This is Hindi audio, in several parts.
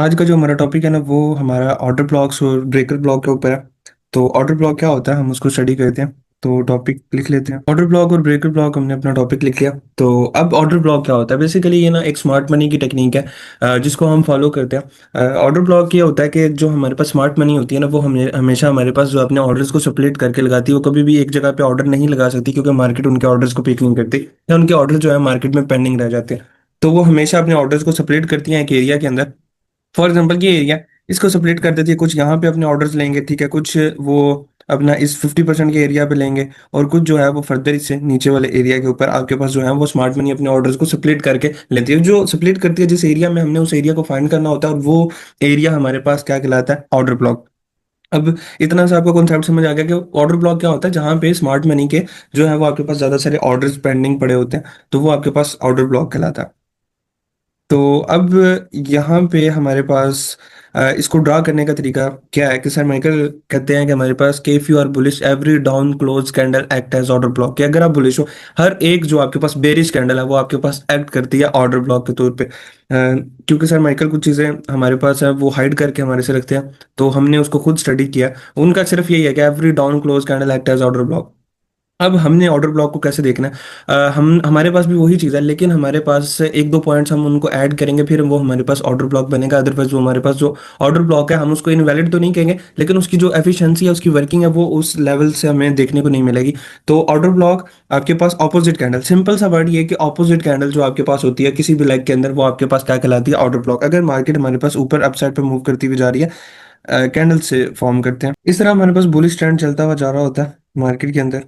आज का जो हमारा टॉपिक है ना वो हमारा ऑर्डर ब्लॉक्स और ब्रेकर ब्लॉक के ऊपर है। तो ऑर्डर ब्लॉक क्या होता है हम उसको स्टडी करते हैं। तो टॉपिक लिख लेते हैं, ऑर्डर ब्लॉक और ब्रेकर ब्लॉक। हमने अपना टॉपिक लिख लिया। तो अब ऑर्डर ब्लॉक क्या होता है? बेसिकली ये ना एक स्मार्ट मनी की टेक्निक है, जिसको हम फॉलो करते हैं। ऑर्डर ब्लॉक ये होता है कि जो हमारे पास स्मार्ट मनी होती है ना वो हमेशा हमारे पास जो अपने ऑर्डर्स को स्प्लिट करके लगाती है, वो कभी भी एक जगह पे ऑर्डर नहीं लगा सकती, क्योंकि मार्केट उनके ऑर्डर्स को पिक नहीं करती या उनके ऑर्डर जो है मार्केट में पेंडिंग रह जाते हैं। तो वो हमेशा अपने ऑर्डर्स को स्प्लिट करती हैं एक एरिया के अंदर। फॉर एग्जाम्पल ये एरिया, इसको स्प्लिट कर देती है। कुछ यहाँ पे अपने ऑर्डर्स लेंगे, ठीक है, कुछ वो अपना इस 50% के एरिया पे लेंगे, और कुछ जो है वो फर्दर इससे नीचे वाले एरिया के ऊपर आपके पास जो है वो स्मार्ट मनी अपने ऑर्डर्स को स्प्लिट करके लेती है। जो स्प्लिट करती है जिस एरिया में, हमने उस एरिया को फाइंड करना होता है, और वो एरिया हमारे पास क्या कहलाता है? Order block. अब इतना सा आपको कॉन्सेप्ट समझ आ गया कि ऑर्डर ब्लॉक क्या होता है? जहां पे स्मार्ट मनी के जो है वो आपके पास ज्यादा सारे ऑर्डर्स पेंडिंग पड़े होते हैं, तो वो आपके पास ऑर्डर ब्लॉक कहलाता है। तो अब यहाँ पे हमारे पास इसको ड्रा करने का तरीका क्या है कि सर माइकल कहते हैं कि हमारे पास के if you are bullish every down close candle act as order block, कि अगर आप बुलिश हो, हर एक जो आपके पास बेरिश कैंडल है वो आपके पास एक्ट करती है ऑर्डर ब्लॉक के तौर पे। क्योंकि सर माइकल कुछ चीज़ें हमारे पास है वो हाइड करके हमारे से रखते हैं, तो हमने उसको खुद स्टडी किया। उनका सिर्फ यही है कि every down close candle act as order block. अब हमने ऑर्डर ब्लॉक को कैसे देखना है? हम हमारे पास भी वही चीज़ है, लेकिन हमारे पास एक दो पॉइंट्स हम उनको ऐड करेंगे, फिर वो हमारे पास ऑर्डर ब्लॉक बनेगा। अदरवाइज वो हमारे पास जो ऑर्डर ब्लॉक है हम उसको इनवैलिड तो नहीं कहेंगे, लेकिन उसकी जो एफिशिएंसी है, उसकी वर्किंग है, वो उस लेवल से हमें देखने को नहीं मिलेगी। तो ऑर्डर ब्लॉक आपके पास ऑपोजिट कैंडल, सिंपल सा वर्ड ये है कि ऑपोजिट कैंडल जो आपके पास होती है किसी भी लेग के अंदर, वो आपके पास क्या कहलाती है? Order block. अगर मार्केट हमारे पास ऊपर अपसाइड पे मूव करती हुई जा रही है, कैंडल से फॉर्म करते हैं इस तरह, हमारे पास बुलिश ट्रेंड चलता हुआ जा रहा होता है मार्केट के अंदर।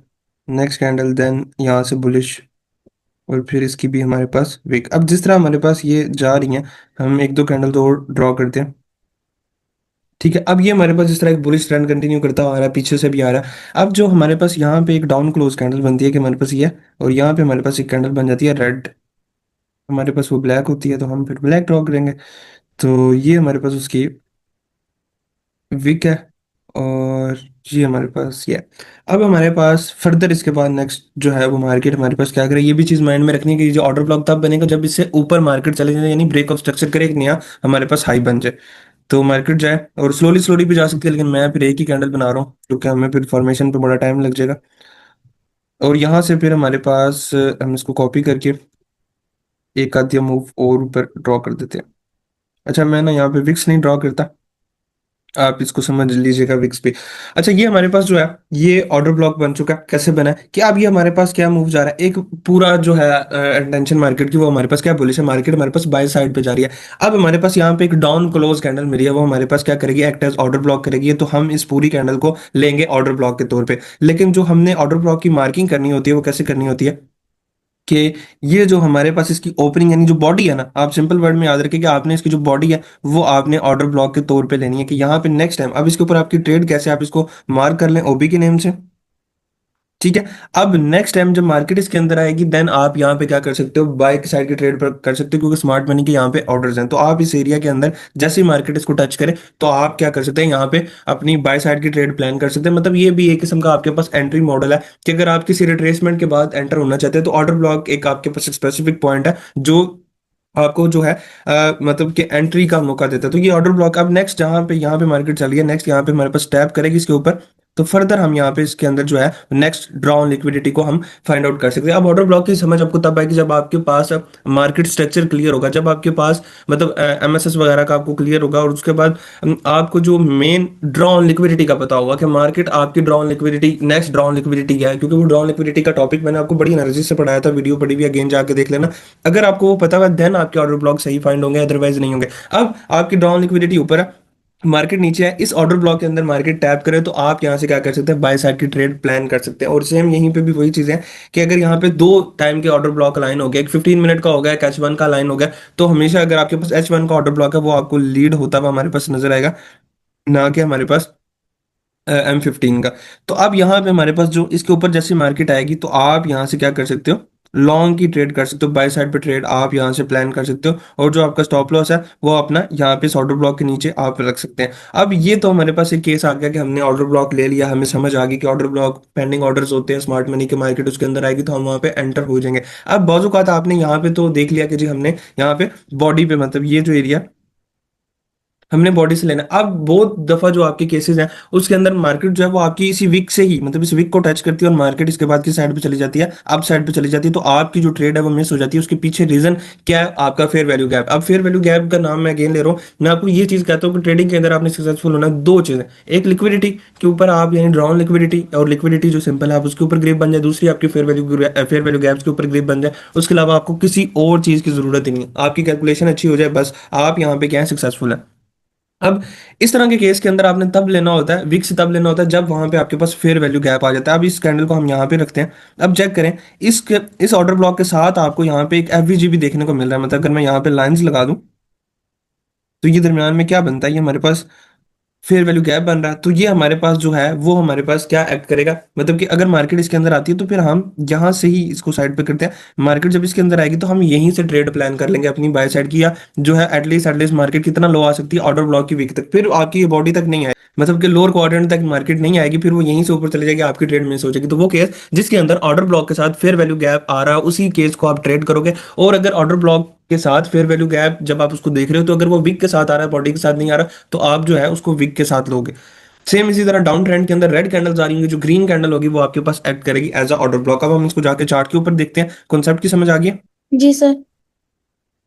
नेक्स्ट कैंडल, देन यहाँ से बुलिश, और फिर इसकी भी हमारे पास विक। अब जिस तरह हमारे पास ये जा रही हैं, हम एक दो कैंडल तो और ड्रॉ करते हैं। ठीक है, अब ये हमारे पास जिस तरह एक बुलिश ट्रेंड कंटिन्यू करता हुआ आ रहा है, पीछे से भी आ रहा है। अब जो हमारे पास यहाँ पे एक डाउन क्लोज कैंडल बनती है कि हमारे पास ये है, और यहाँ पे हमारे पास एक कैंडल बन जाती है रेड। हमारे पास वो ब्लैक होती है, तो हम फिर ब्लैक ड्रॉ करेंगे। तो ये हमारे पास उसकी विक है, और ये हमारे पास ये है। अब हमारे पास फर्दर इसके बाद नेक्स्ट जो है वो मार्केट हमारे पास क्या करे, ये भी चीज़ माइंड में रखनी है कि ये जो ऑर्डर ब्लॉक तब बनेगा जब इससे ऊपर मार्केट चले जाए, यानी ब्रेक ऑफ स्ट्रक्चर करे, एक नया हमारे पास हाई बन जाए। तो मार्केट जाए, और स्लोली स्लोली भी जा सकती है, लेकिन मैं फिर एक ही कैंडल बना रहा हूँ क्योंकि हमें फिर फॉर्मेशन पे बड़ा टाइम लग जाएगा। और यहाँ से फिर हमारे पास हम इसको कॉपी करके एक आध मूव और ऊपर ड्रॉ कर देते हैं। अच्छा, मैं ना यहाँ पे विक्स नहीं ड्रॉ करता, आप इसको समझ लीजिएगा विक्स पे। अच्छा, ये हमारे पास जो है ये ऑर्डर ब्लॉक बन चुका है। कैसे बना है कि अब ये हमारे पास क्या मूव जा रहा है, एक पूरा जो है अटेंशन मार्केट की, वो हमारे पास क्या बुलिश है, मार्केट हमारे पास बाय साइड पे जा रही है। अब हमारे पास यहाँ पे एक डाउन क्लोज कैंडल मिली है, वो हमारे पास क्या करेगी? एक्ट एज ऑर्डर ब्लॉक करेगी। तो हम इस पूरी कैंडल को लेंगे ऑर्डर ब्लॉक के तौर पे। लेकिन जो हमने ऑर्डर ब्लॉक की मार्किंग करनी होती है वो कैसे करनी होती है कि ये जो हमारे पास इसकी ओपनिंग यानी जो बॉडी है ना, आप सिंपल वर्ड में याद रखिए कि आपने इसकी जो बॉडी है वो आपने ऑर्डर ब्लॉक के तौर पे लेनी है। कि यहाँ पे नेक्स्ट टाइम अब इसके ऊपर आपकी ट्रेड कैसे, आप इसको मार्क कर लें ओबी के नेम से। ठीक है, अब नेक्स्ट टाइम जब मार्केट इसके अंदर आएगी, देन आप यहाँ पे क्या कर सकते हो? बाय की साइड की ट्रेड पर कर सकते हो, क्योंकि स्मार्ट मनी के यहाँ पे ऑर्डर्स हैं। तो आप इस एरिया के अंदर जैसे ही मार्केट इसको टच करे, तो आप क्या कर सकते हैं? यहाँ पे अपनी बाय साइड की ट्रेड प्लान कर सकते हैं। मतलब ये भी एक किस्म का आपके पास एंट्री मॉडल है कि अगर आप किसी रिट्रेसमेंट के बाद एंटर होना चाहते हैं, तो ऑर्डर ब्लॉक एक आपके पास स्पेसिफिक पॉइंट है जो आपको जो है मतलब कि एंट्री का मौका देता है। तो ये ऑर्डर ब्लॉक अब नेक्स्ट जहां पे यहाँ पे मार्केट चली है, नेक्स्ट यहाँ पे हमारे पास टैप करेगी इसके ऊपर, तो फर्दर हम यहाँ पे इसके अंदर जो है नेक्स्ट ड्रॉ ऑन लिक्विडिटी को हम फाइंड आउट कर सकते हैं। अब ऑर्डर ब्लॉक की समझ आपको तब आएगी जब आपके पास मार्केट स्ट्रक्चर क्लियर होगा, जब आपके पास मतलब एमएसएस वगैरह का आपको क्लियर होगा, और उसके बाद आपको जो मेन ड्रॉ ऑन लिक्विडिटी का पता होगा कि मार्केट आपकी draw on liquidity, next draw on liquidity क्या है। क्योंकि वो ड्रॉ ऑन लिक्विडिटी का टॉपिक मैंने आपको बड़ी एनर्जी से पढ़ाया था, वीडियो पड़ी हुई, अगेन जाके देख लेना। अगर आपको वो पता होगा देन आपके ऑर्डर ब्लॉक सही फाइंड होंगे, अदरवाइज नहीं होंगे। अब आपकी डाउन लिक्विडिटी ऊपर है, मार्केट नीचे है, इस ऑर्डर ब्लॉक के अंदर मार्केट टैप करे, तो आप यहां से क्या कर सकते हैं? बाय साइड की ट्रेड प्लान कर सकते हैं। और सेम यहीं पे भी वही चीज है कि अगर यहाँ पे दो टाइम के ऑर्डर ब्लॉक लाइन हो गया, एक 15 मिनट का हो गया, एक H1 का लाइन हो गया, तो हमेशा अगर आपके पास H1 का ऑर्डर ब्लॉक है वो आपको लीड होता हुआ हमारे पास नजर आएगा, ना कि हमारे पास M15 का। तो अब यहाँ पे हमारे पास जो इसके ऊपर जैसे मार्केट आएगी, तो आप यहाँ से क्या कर सकते हो? लॉन्ग की ट्रेड कर सकते हो, बाय साइड पे ट्रेड आप यहाँ से प्लान कर सकते हो, और जो आपका स्टॉप लॉस है वो अपना यहाँ पे ऑर्डर ब्लॉक के नीचे आप रख सकते हैं। अब ये तो हमारे पास एक केस आ गया कि हमने ऑर्डर ब्लॉक ले लिया, हमें समझ आ गई कि ऑर्डर ब्लॉक पेंडिंग ऑर्डर्स होते हैं स्मार्ट मनी के, मार्केट उसके अंदर आएगी तो हम वहाँ पे एंटर हो जाएंगे। अब बाजू का था आपने यहाँ पे तो देख लिया कि जी हमने यहाँ पे बॉडी पे मतलब ये जो एरिया हमने बॉडी से लेना है। अब बहुत दफा जो आपके केसेस हैं उसके अंदर मार्केट जो है वो आपकी इसी वीक से ही, मतलब इस वीक को टच करती है और मार्केट इसके बाद की साइड पे चली जाती है, अप साइड पे चली जाती है, तो आपकी जो ट्रेड है वो मिस हो जाती है। उसके पीछे रीजन क्या है? आपका फेयर वैल्यू गैप। अब फेयर वैल्यू गैप का नाम मैं अगेन ले रहा हूँ, मैं आपको ये चीज कहता हूँ कि ट्रेडिंग के अंदर आपने सक्सेसफुल होना है, दो चीजें। एक लिक्विडिटी के ऊपर आप, यानी ड्रॉन लिक्विडिटी, और लिक्विडिटी जो सिंपल है आप उसके ऊपर ग्रिप बन जाए। दूसरी आपकी फेयर वैल्यू गैप्स के ऊपर ग्रिप बन जाए। उसके अलावा आपको किसी और चीज की जरूरत ही नहीं है, आपकी कैलकुलेशन अच्छी हो जाए, बस आप यहाँ पे क्या है, सक्सेसफुल है। अब इस तरह के केस के अंदर आपने तब लेना होता है, विक्स तब लेना होता है जब वहां पे आपके पास फेयर वैल्यू गैप आ जाता है। अब इस कैंडल को हम यहाँ पे रखते हैं। अब चेक करें, इस ऑर्डर ब्लॉक के साथ आपको यहाँ पे एक एफवीजी भी देखने को मिल रहा है। मतलब अगर मैं यहाँ पे लाइंस लगा दूं तो ये दरमियान में क्या बनता है, ये हमारे पास फेयर वैल्यू गैप बन रहा है। तो ये हमारे पास जो है वो हमारे पास क्या एक्ट करेगा, मतलब कि अगर मार्केट इसके अंदर आती है तो फिर हम यहाँ से ही इसको साइड पे करते हैं। मार्केट जब इसके अंदर आएगी तो हम यहीं से ट्रेड प्लान कर लेंगे अपनी बाय साइड की, या जो है एटलीस्ट मार्केट कितना लो आ सकती है ऑर्डर ब्लॉक की वीक तक, फिर आपकी ये बॉडी तक नहीं आए, मतलब कि लोअर क्वाड्रेंट तक मार्केट नहीं आएगी, फिर वो यहीं से ऊपर चले जाएगी, आपकी ट्रेड मिस हो जाएगी। तो वो केस जिसके अंदर ऑर्डर ब्लॉक के साथ फेयर वैल्यू गैप आ रहा है उसी केस को आप ट्रेड करोगे। और अगर ऑर्डर ब्लॉक के साथ फेयर वैल्यू गैप जब आप उसको देख रहे हो तो अगर वो वीक के साथ आ रहा है, बॉडी के साथ नहीं आ रहा, तो आप जो है उसको वीक के साथ लोगे। सेम इसी तरह डाउन ट्रेंड के अंदर रेड कैंडल्स आ रही होंगी, जो ग्रीन कैंडल होगी वो आपके पास एक्ट करेगी एज अ ऑर्डर ब्लॉक। अब हम इसको जाके चार्ट के ऊपर देखते हैं, कॉन्सेप्ट की समझ आ गई? जी सर।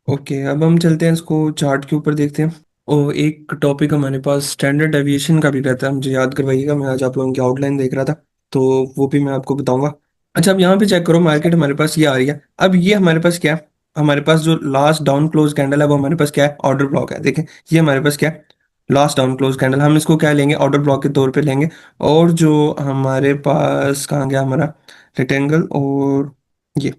ओके, अब हम चलते हैं इसको चार्ट के ऊपर देखते हैं। और एक टॉपिक हमारे पास स्टैंडर्ड डेविएशन का भी रहता है, मुझे याद करवाइएगा, मैं आज आप लोगों की आउटलाइन देख रहा था तो वो भी मैं आपको बताऊंगा। अच्छा, अब यहाँ पे चेक करो, मार्केट हमारे पास ये आ रही है। अब ये हमारे पास क्या है, हमारे पास जो लास्ट डाउन क्लोज कैंडल है वो हमारे पास क्या है, ऑर्डर ब्लॉक है। देखें, ये हमारे पास क्या है, लास्ट डाउन क्लोज कैंडल, हम इसको क्या लेंगे, ऑर्डर ब्लॉक के तौर पे लेंगे। और जो हमारे पास कहाँ गया हमारा रेक्टेंगल, और ये,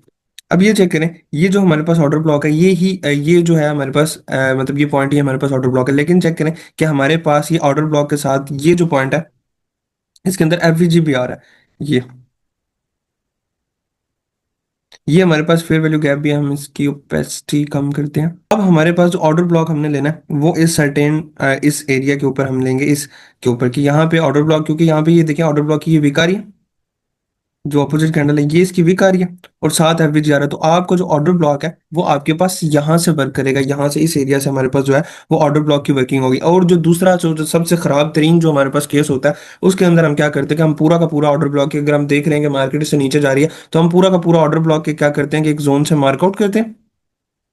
अब ये चेक करें, ये जो हमारे पास ऑर्डर ब्लॉक है ये ही ये जो है हमारे पास मतलब ये पॉइंट ही हमारे पास ऑर्डर ब्लॉक है। लेकिन चेक करें कि हमारे पास ये ऑर्डर ब्लॉक के साथ ये जो पॉइंट है इसके अंदर एफवीजी भी आ रहा है। ये हमारे पास फेयर वैल्यू गैप भी है, हम इसकी ओपेसिटी कम करते हैं। अब हमारे पास जो ऑर्डर ब्लॉक हमने लेना है वो इस सर्टेन इस एरिया के ऊपर हम लेंगे, इस के ऊपर की यहाँ पे ऑर्डर ब्लॉक, क्योंकि यहाँ पे ये देखें ऑर्डर ब्लॉक की ये वीक आ रही है, जो अपोजिट कैंडल है ये इसकी वीक आ रही है, और साथ एवरेज आ रहा है। तो आपको जो ऑर्डर ब्लॉक है वो आपके पास यहाँ से वर्क करेगा, यहाँ से इस एरिया से हमारे पास जो है वो ऑर्डर ब्लॉक की वर्किंग होगी। और जो दूसरा जो सबसे खराब तरीन जो हमारे पास केस होता है उसके अंदर हम क्या करते हैं कि हम पूरा का पूरा ऑर्डर ब्लॉक, अगर हम देख रहे हैं कि मार्केट से नीचे जा रही है तो हम पूरा का पूरा ऑर्डर ब्लॉक के क्या करते हैं कि एक जोन से मार्कआउट करते हैं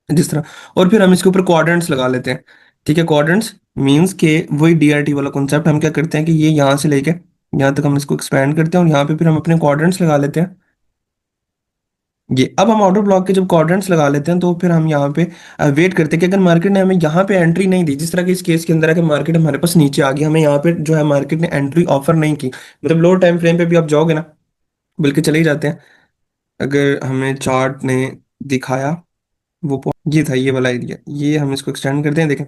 जिस तरह, और फिर हम इसके ऊपर क्वाड्रेंट्स लगा लेते हैं। ठीक है, क्वाड्रेंट्स मींस के वही डीआरटी वाला कॉन्सेप्ट, हम क्या करते हैं कि ये यहाँ से लेके यहाँ तक हम इसको एक्सपेंड करते हैं और यहाँ पे फिर हम अपने क्वाड्रेंट्स लगा लेते हैं। ये अब हम ऑर्डर ब्लॉक के जब क्वाड्रेंट्स लगा लेते हैं तो फिर हम यहाँ पे वेट करते हैं कि अगर मार्केट ने हमें यहाँ पे एंट्री नहीं दी, जिस तरह के इस केस के अंदर है कि मार्केट हमारे पास नीचे आ गई, हमें यहाँ पे जो है मार्केट ने एंट्री ऑफर नहीं की, मतलब लो टाइम फ्रेम पे भी आप जाओगे ना, बल्कि चले ही जाते हैं। अगर हमें चार्ट ने दिखाया वो ये था, ये वाला एरिया, ये हम इसको एक्सटेंड करते हैं। देखें,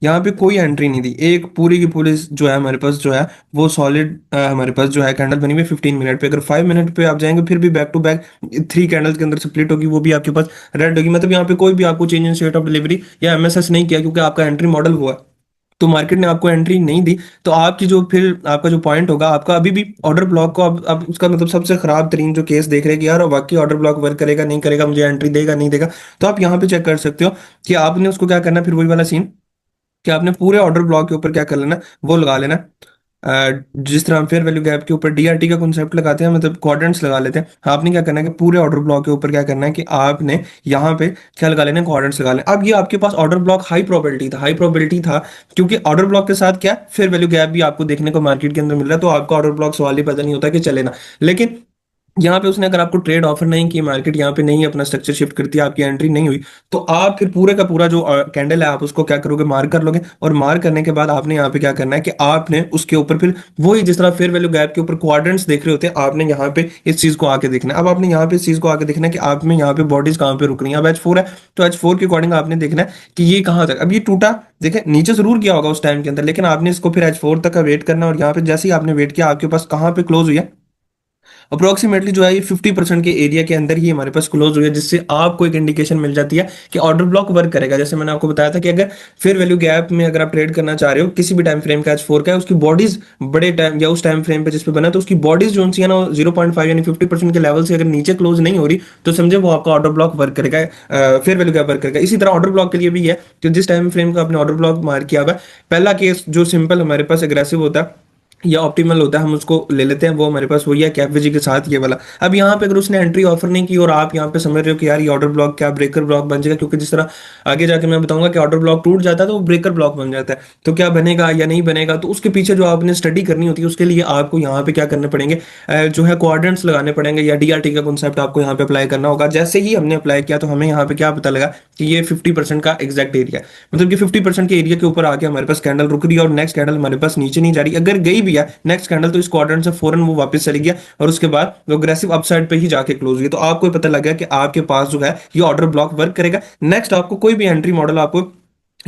यहाँ पे कोई एंट्री नहीं दी, एक पूरी की पूरी जो है हमारे पास जो है वो सॉलिड हमारे पास जो है कैंडल बनी हुई है 15 मिनट पे। अगर 5 मिनट पे आप जाएंगे फिर भी बैक टू बैक 3 कैंडल्स के अंदर स्प्लिट होगी, वो भी आपके पास रेड होगी, मतलब यहाँ पे कोई भी आपको change in state of delivery या एमएसएस नहीं किया, क्योंकि आपका एंट्री मॉडल हुआ है। तो मार्केट ने आपको एंट्री नहीं दी, तो आपकी जो फिर आपका जो पॉइंट होगा आपका अभी भी ऑर्डर ब्लॉक को, अब उसका मतलब सबसे खराब तरीन जो केस देख रहे हैं कि यार वाकई ऑर्डर ब्लॉक वर्क करेगा नहीं करेगा, मुझे एंट्री देगा नहीं देगा, तो आप यहाँ पे चेक कर सकते हो कि आपने उसको क्या करना है, फिर वही वाला सीन कि आपने पूरे ऑर्डर ब्लॉक के ऊपर क्या कर लेना, वो लगा लेना। जिस तरह हम फेयर वैल्यू गैप के ऊपर डीआरटी का कॉन्सेप्ट लगाते हैं, मतलब क्वाड्रेंट्स लगा लेते हैं, आपने क्या करना है कि पूरे ऑर्डर ब्लॉक के ऊपर क्या करना है कि आपने यहाँ पे क्या लगा लेना, क्वाड्रेंट्स लगा लेना। अब ये आपके पास ऑर्डर ब्लॉक हाई प्रोबेबिलिटी था, क्योंकि ऑर्डर ब्लॉक के साथ क्या फेयर वैल्यू गैप भी आपको देखने को मार्केट के अंदर मिल रहा है, तो आपका ऑर्डर ब्लॉक सवाल ही पैदा नहीं होता कि चले ना। लेकिन यहाँ पे उसने अगर आपको ट्रेड ऑफर नहीं की, मार्केट यहाँ पे नहीं अपना स्ट्रक्चर शिफ्ट करती, आपकी एंट्री नहीं हुई, तो आप फिर पूरे का पूरा जो कैंडल है आप उसको क्या करोगे, मार्क कर लोगे। और मार्क करने के बाद आपने यहाँ पे क्या करना है कि आपने उसके ऊपर फिर वही जिस तरह फेयर वैल्यू गैप के ऊपर क्वाड्रेंट्स देख रहे होते हैं, आपने यहाँ पे इस चीज को आके देखना है। अब आपने यहाँ पे इस चीज को आके देखना है कि आप में यहाँ पे बॉडीज कहाँ पे रुक रही है। अब H4 है तो H4 के अकॉर्डिंग आपने देखना है कि ये कहाँ तक, अब ये टूटा, देखे नीचे जरूर किया होगा उस टाइम के अंदर, लेकिन आपने इसको फिर H4 तक का वेट करना, और यहाँ पे जैसे ही आपने वेट किया आपके पास कहाँ पे क्लोज हुई है, अप्रोक्सीमेटली जो है ये 50% के एरिया के अंदर ही हमारे पास क्लोज हुई है, जिससे आपको एक इंडिकेशन मिल जाती है कि ऑर्डर ब्लॉक वर्क करेगा। जैसे मैंने आपको बताया था कि अगर फेयर वैल्यू गैप में अगर आप ट्रेड करना चाह रहे हो किसी भी टाइम फ्रेम का H4 का है, उसकी बॉडीज बड़े टाइम या उस टाइम फ्रेम पे जिस पे बना, तो उसकी बॉडीज जो सी है ना 0.5 यानी 50% के लेवल से अगर नीचे क्लोज नहीं हो रही, तो समझे वो आपका ऑर्डर ब्लॉक वर्क करेगा, फेयर वैल्यू गैप वर्क करेगा। इसी तरह ऑर्डर ब्लॉक के लिए भी है कि जिस टाइम फ्रेम का आपने ऑर्डर ब्लॉक मार्क किया हुआ है, पहला केस जो सिंपल हमारे पास एग्रेसिव होता है या ऑप्टिमल होता है, हम उसको ले लेते हैं, वो हमारे पास वही है कैफेजी के साथ ये वाला। अब यहाँ पे अगर उसने एंट्री ऑफर नहीं की और आप यहाँ पे समझ रहे हो कि यार ये ऑर्डर ब्लॉक क्या ब्रेकर ब्लॉक बन जाएगा, क्योंकि जिस तरह आगे जाके मैं बताऊंगा कि ऑर्डर ब्लॉक टूट जाता है तो वो ब्रेकर ब्लॉक बन जाता है, तो क्या बनेगा या नहीं बनेगा, तो उसके पीछे जो आपने स्टडी करनी होती है उसके लिए आपको यहाँ पे क्या करने पड़ेंगे, जो है क्वाड्रेंट्स लगाने पड़ेंगे या डीआरटी का कॉन्सेप्ट आपको यहाँ पे अप्लाई करना होगा। जैसे ही हमने अप्लाई किया तो हमें यहाँ पे क्या पता लगा कि ये 50% का एग्जैक्ट एरिया है, मतलब कि 50% के एरिया के ऊपर आके हमारे पास कैंडल रुक रही है और नेक्स्ट कैंडल हमारे पास नीचे नहीं जा रही, अगर गई भी है नेक्स्ट कैंडल तो इस क्वाड्रेंट से फौरन वो वापस चली गया और उसके बाद वो अग्रेसिव अपसाइड पे ही जाके क्लोज हुई। तो आपको पता लग गया कि आपके पास जो है ये ऑर्डर ब्लॉक वर्क करेगा। नेक्स्ट आपको कोई भी एंट्री मॉडल आपको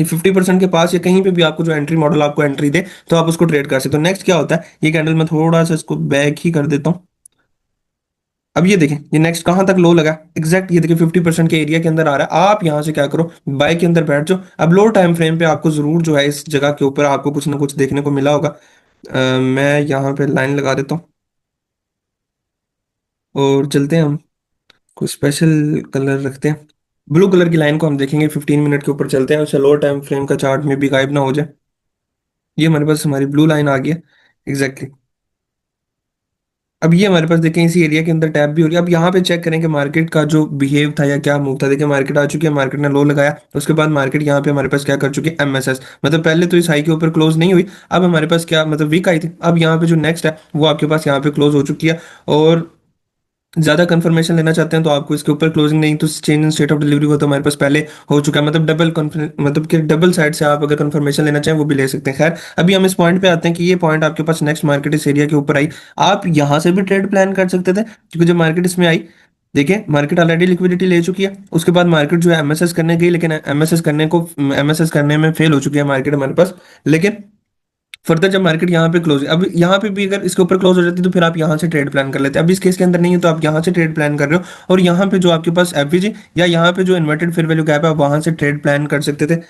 50% के पास या कहीं पे भी आपको जो एंट्री मॉडल आपको एंट्री दे तो आप उसको ट्रेड कर सकते हो। नेक्स्ट क्या होता है, ये कैंडल मैं थोड़ा सा इसको बैक ही कर देता हूँ। अब ये देखें ये नेक्स्ट कहां तक लो लगा, एग्जैक्ट ये देखिए 50% के एरिया के अंदर आ रहा है। आप यहां से क्या करो, बाय के अंदर बैठ जाओ। अब लो टाइम फ्रेम पे आपको जरूर जो है इस जगह के ऊपर आपको कुछ ना कुछ देखने को मिला होगा। मैं यहाँ पे लाइन लगा देता हूँ और चलते हैं हम, कुछ स्पेशल कलर रखते हैं। ब्लू कलर की लाइन को हम देखेंगे 15 मिनट के ऊपर चलते हैं, उससे लो टाइम फ्रेम का चार्ट में भी गायब ना हो जाए। ये हमारे पास हमारी ब्लू लाइन आ गई है एग्जैक्टली। अब ये हमारे पास देखें इसी एरिया के अंदर टैप भी हो रही है। अब यहाँ पे चेक करें कि मार्केट का जो बिहेव था या क्या मूव था। देखिए मार्केट आ चुकी है, मार्केट ने लो लगाया, उसके बाद मार्केट यहाँ पे हमारे पास क्या कर चुकी है, एमएसएस, मतलब पहले तो इस हाई के ऊपर क्लोज नहीं हुई, अब हमारे पास क्या मतलब वीक आई थी, अब यहाँ पे जो नेक्स्ट है वो आपके पास यहाँ पे क्लोज हो चुकी है। और ज्यादा कंफर्मेशन लेना चाहते हैं तो आपको इसके ऊपर क्लोजिंग नहीं तो change in state of delivery को तो हमारे पास पहले हो चुका है, मतलब डबल मतलब कि डबल साइड से आप अगर कंफर्मेशन लेना चाहें वो भी ले सकते हैं। खैर अभी हम इस पॉइंट पे आते हैं कि ये पॉइंट आपके पास नेक्स्ट मार्केट इस एरिया के ऊपर आई, आप यहाँ से भी ट्रेड प्लान कर सकते थे, क्योंकि जब मार्केट इसमें आई, देखिए मार्केट ऑलरेडी लिक्विडिटी ले चुकी है, उसके बाद मार्केट जो है एमएसएस करने गई, लेकिन एमएसएस करने में फेल हो चुकी है मार्केट हमारे पास। लेकिन फर्दर जब मार्केट यहाँ पे क्लोज, अब यहाँ पे भी अगर इसके ऊपर क्लोज हो जाती तो फिर आप यहाँ से ट्रेड प्लान कर लेते। अब इस केस के अंदर नहीं है तो आप यहाँ से ट्रेड प्लान कर रहे हो और यहाँ पे जो आपके पास एफवीजी या यहाँ पे जो इन्वर्टेड फेयर वैल्यू गैप है आप वहां से ट्रेड प्लान कर सकते थे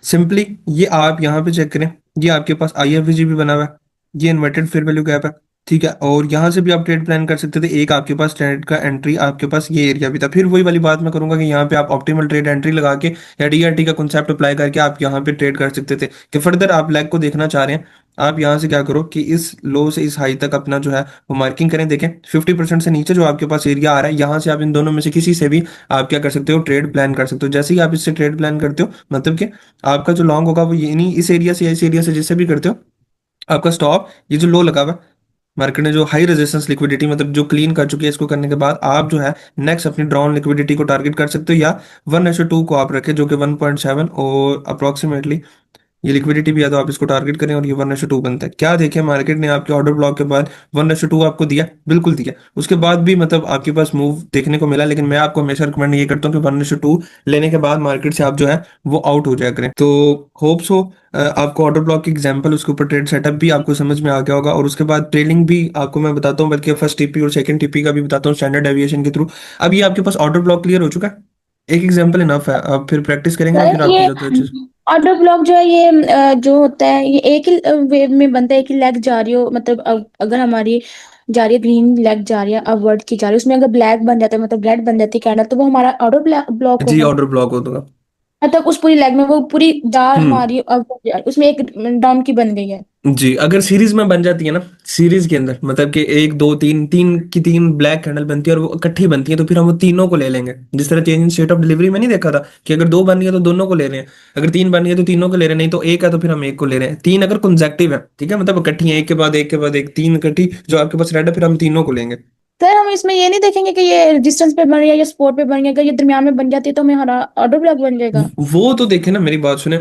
सिंपली। ये आप यहाँ पे चेक करें, ये आपके पास आईएफवीजी भी बना हुआ है, ये इन्वर्टेड फेयर वैल्यू गैप है, ठीक है, और यहाँ से भी आप ट्रेड प्लान कर सकते थे। एक आपके पास ट्रेड का एंट्री आपके पास ये एरिया भी था। फिर वही वाली बात मैं करूंगा कि यहाँ पे आप ऑप्टिमल ट्रेड एंट्री लगा के या डीआरटी का कॉन्सेप्ट अप्लाई करके आप यहाँ पे ट्रेड कर सकते थे कि फर्दर आप लैग को देखना चाह रहे हैं। आप यहाँ से क्या करो कि इस लो से इस हाई तक अपना जो है वो मार्किंग करें, देखें 50% से नीचे जो आपके पास एरिया आ रहा है, यहाँ से आप इन दोनों में से किसी से भी आप क्या कर सकते हो, ट्रेड प्लान कर सकते हो। जैसे ही आप इससे ट्रेड प्लान करते हो मतलब कि आपका जो लॉन्ग होगा वो ये नहीं इस एरिया से या इस एरिया से जिससे भी करते हो, आपका स्टॉप ये जो लो लगा हुआ है, मार्केट ने जो हाई रेजिस्टेंस लिक्विडिटी मतलब जो क्लीन कर चुकी है, इसको करने के बाद आप जो है नेक्स्ट अपनी ड्रॉन लिक्विडिटी को टारगेट कर सकते हो, या 1:2 को आप रखें जो कि 1.7 और अप्रोक्सीमेटली ये लिक्विडिटी भी है तो आप इसको टारगेट करें और ये 1:2 बनता है। क्या देखें मार्केट ने आपके ऑर्डर ब्लॉक के बाद 1:2 आपको दिया, बिल्कुल दिया, उसके बाद भी मतलब आपके पास मूव देखने को मिला, लेकिन मैं आपको हमेशा रिकमेंड ये करता हूँ कि 1:2 लेने के बाद मार्केट से आप जो है वो आउट हो जाया करें। तो होप्स हो आपको ऑर्डर ब्लॉक की एग्जांपल उसके ऊपर ट्रेड सेटअप भी आपको समझ में आ गया होगा, और उसके बाद ट्रेलिंग भी आपको मैं बताता हूँ, बल्कि फर्स्ट टीपी और सेकंड टीपी का भी बताता हूँ स्टैंडर्ड डेविएशन के थ्रू। अब ये आपके पास ऑर्डर ब्लॉक क्लियर हो चुका है, एक एग्जांपल इनफ है, अब फिर प्रैक्टिस करेंगे ना सर फिर ये आपको ज्यादा अच्छे से। ऑटो ब्लॉक जो है ये जो होता है ये एक ही वेव में बनता है, एक ही लेग जा रही हो, मतलब अगर हमारी जा रही है ग्रीन लेग जा रही है अपवर्ड की जा रही है, उसमें अगर ब्लैक बन जाता है मतलब रेड बन जाती है कैंडल, तो वो हमारा ऑटो ब्लॉक जी होगा। ऑर्डर ब्लॉक होगा। मतलब उस पूरी लेग में वो पूरी जा हम्म। हमारी upward जा रही है, उसमें एक डाउन की बन गई है। जी अगर सीरीज में बन जाती है ना, सीरीज के अंदर मतलब कि एक दो तीन तीन की तीन ब्लैक कैंडल बनती है और वो इकट्ठी बनती है, तो फिर हम वो तीनों को ले लेंगे। जिस तरह change in state of delivery में नहीं देखा था कि अगर दो बन गई है तो दोनों को ले रहे हैं, अगर तीन बन गई है तो तीनों को ले रहे हैं, नहीं तो एक है तो फिर हम एक को ले रहे हैं। तीन अगर कंसेक्टिव है, ठीक है, मतलब इकट्ठी है एक के बाद एक के बाद एक, तीन इकट्ठी जो आपके पास रेड है, फिर हम तीनों को लेंगे। सर हम इसमें ये नहीं देखेंगे कि ये रेजिस्टेंस पे बन रही है या सपोर्ट पे बन रही है, अगर ये दरमियान में बन जाती है तो हमें हमारा ऑटो ब्लॉक बन जाएगा। वो तो देखे ना, मेरी बात सुने,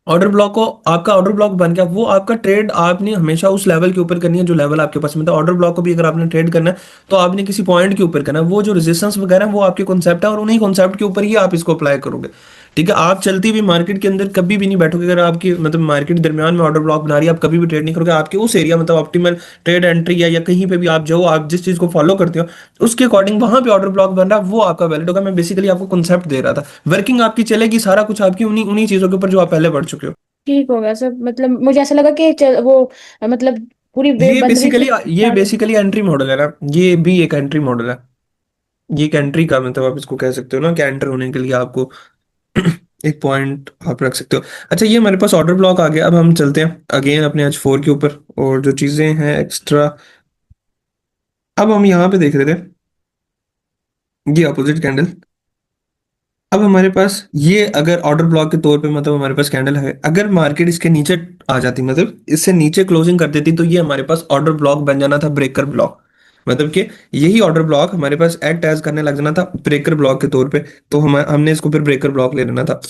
ऑर्डर ब्लॉक को आपका ऑर्डर ब्लॉक बन गया, वो आपका ट्रेड आपने हमेशा उस लेवल के ऊपर करनी है जो लेवल आपके पास, मतलब ऑर्डर ब्लॉक को भी अगर आपने ट्रेड करना है तो आपने किसी पॉइंट के ऊपर करना है, वो जो रेजिस्टेंस वगैरह है वो आपके कॉन्सेप्ट है और उन्हीं कॉन्सेप्ट के ऊपर ही आप इसको अप्लाई करोगे। ठीक है, आप चलती हुई मार्केट के अंदर कभी भी नहीं बैठोगे। अगर आपकी मतलब मार्केट दरमियान में ऑर्डर ब्लॉक बना रही है, आप कभी भी ट्रेड नहीं करोगे। आपके उस एरिया मतलब ऑप्टिमल ट्रेड एंट्री या कहीं पे भी आप जाओ, आप जिस चीज को फॉलो करते हो उसके अकॉर्डिंग वहां पे ऑर्डर ब्लॉक बन रहा है, वो आपका वैलिड होगा। मैं बेसिकली आपको कंसेप्ट दे रहा था, वर्किंग आपकी चलेगी, सारा कुछ आपकी उन्हीं उन्हीं चीजों के ऊपर जो आप पहले पढ़ चुके हो। ठीक हो गया सर, मतलब मुझे ऐसा लगा कि वो मतलब पूरी वे ये बन रही थी। बेसिकली ये बेसिकली एंट्री मॉडल है ना, ये भी एक एंट्री मॉडल है। ये एक एंट्री का मतलब आप इसको कह सकते हो ना, कि एंटर होने के लिए आपको एक पॉइंट आप रख सकते हो। अच्छा, ये हमारे पास ऑर्डर ब्लॉक आ गया। अब हम चलते हैं अगेन अपने H4 के ऊपर, और जो चीजें हैं एक्स्ट्रा अब हम यहाँ पे देख रहे थे, ये अपोजिट कैंडल। अब हमारे पास ये अगर ऑर्डर ब्लॉक के तौर पे मतलब हमारे पास कैंडल है, अगर मार्केट इसके नीचे आ जाती, मतलब इससे नीचे क्लोजिंग कर देती, तो ये हमारे पास ऑर्डर ब्लॉक बन जाना था, ब्रेकर ब्लॉक। मतलब कि यही ऑर्डर ब्लॉक हमारे पास एक्ट एज करने लग जाना था ब्रेकर ब्लॉक के तौर पे। तो हमने इसको फिर ब्रेकर ब्लॉक ले लेना था।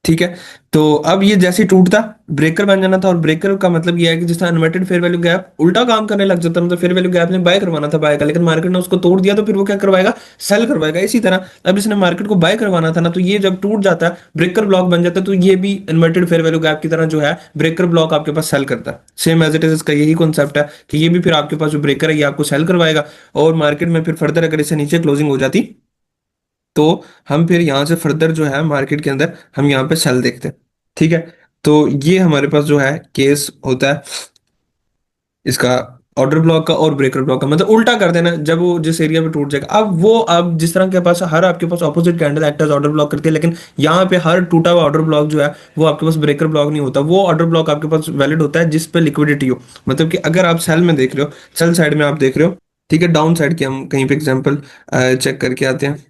ठीक है, तो अब ये जैसे ही टूटता ब्रेकर बन जाना था। और ब्रेकर का मतलब ये है कि जिस तरह इन्वर्टेड फेयर वैल्यू गैप उल्टा काम करने लग जाता, मतलब फेयर वैल्यू गैप ने बाय करवाना था बाय का, लेकिन मार्केट ने उसको तोड़ दिया, तो फिर वो क्या करवाएगा, सेल करवाएगा। इसी तरह अब इसने मार्केट को बाय करवाना था ना, तो ये जब टूट जाता है ब्रेकर ब्लॉक बन जाता है, तो ये भी इन्वर्टेड फेयर वैल्यू गैप की तरह जो है ब्रेकर ब्लॉक आपके पास सेल करता है। सेम एज इट इज, इसका यही कॉन्सेप्ट है कि ये भी फिर आपके पास जो ब्रेकर है ये आपको सेल करवाएगा। और मार्केट में फिर फर्दर अगर इससे नीचे क्लोजिंग हो जाती, तो हम फिर यहाँ से फर्दर जो है मार्केट के अंदर हम यहाँ पे सेल देखते हैं। ठीक है, तो ये हमारे पास जो है केस होता है इसका ऑर्डर ब्लॉक का और ब्रेकर ब्लॉक का, मतलब उल्टा कर देना जब वो जिस एरिया पे टूट जाएगा। अब जिस तरह के पास हर आपके पास opposite candle act as order block करती है, लेकिन यहाँ पे हर टूटा हुआ ऑर्डर ब्लॉक जो है वो आपके पास ब्रेकर ब्लॉक नहीं होता। वो ऑर्डर ब्लॉक आपके पास वैलिड होता है जिस पे लिक्विडिटी हो। मतलब कि अगर आप सेल में देख रहे हो, सेल साइड में आप देख रहे हो, ठीक है, डाउन साइड की हम कहीं पे एग्जांपल चेक करके आते हैं।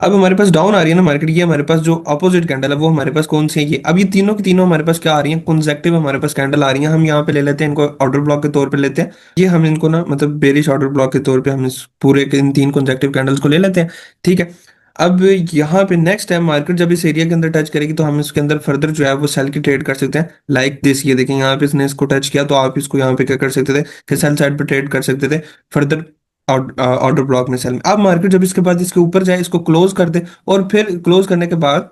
अब हमारे पास डाउन आ रही है ना मार्केट, ये हमारे पास जो अपोजिट कैंडल है वो हमारे पास कौन सी है, ये अब ये तीनों की तीनों हमारे पास क्या आ रही हैं, कंसेक्टिव हमारे पास कैंडल आ रही हैं। हम यहाँ पे ले लेते हैं इनको ऑर्डर ब्लॉक के तौर पे लेते हैं। ये हम इनको ना मतलब बेरिश ऑर्डर ब्लॉक के तौर पे हम इस पूरे के इन तीन कंसेक्टिव कैंडल्स को ले लेते हैं। ठीक है, अब यहाँ पे नेक्स्ट टाइम मार्केट जब इस एरिया के अंदर टच करेगी, तो हम इसके अंदर फर्दर जो है वो सेल की ट्रेड कर सकते हैं, लाइक दिस। ये देखें यहाँ पे इसने इसको टच किया, तो आप इसको यहाँ पे क्या कर सकते थे, फिर सेल साइड पे ट्रेड कर सकते थे फर्दर ऑर्डर ब्लॉक में, सेल में। अब मार्केट जब इसके बाद इसके ऊपर जाए, इसको क्लोज कर दे, और फिर क्लोज करने के बाद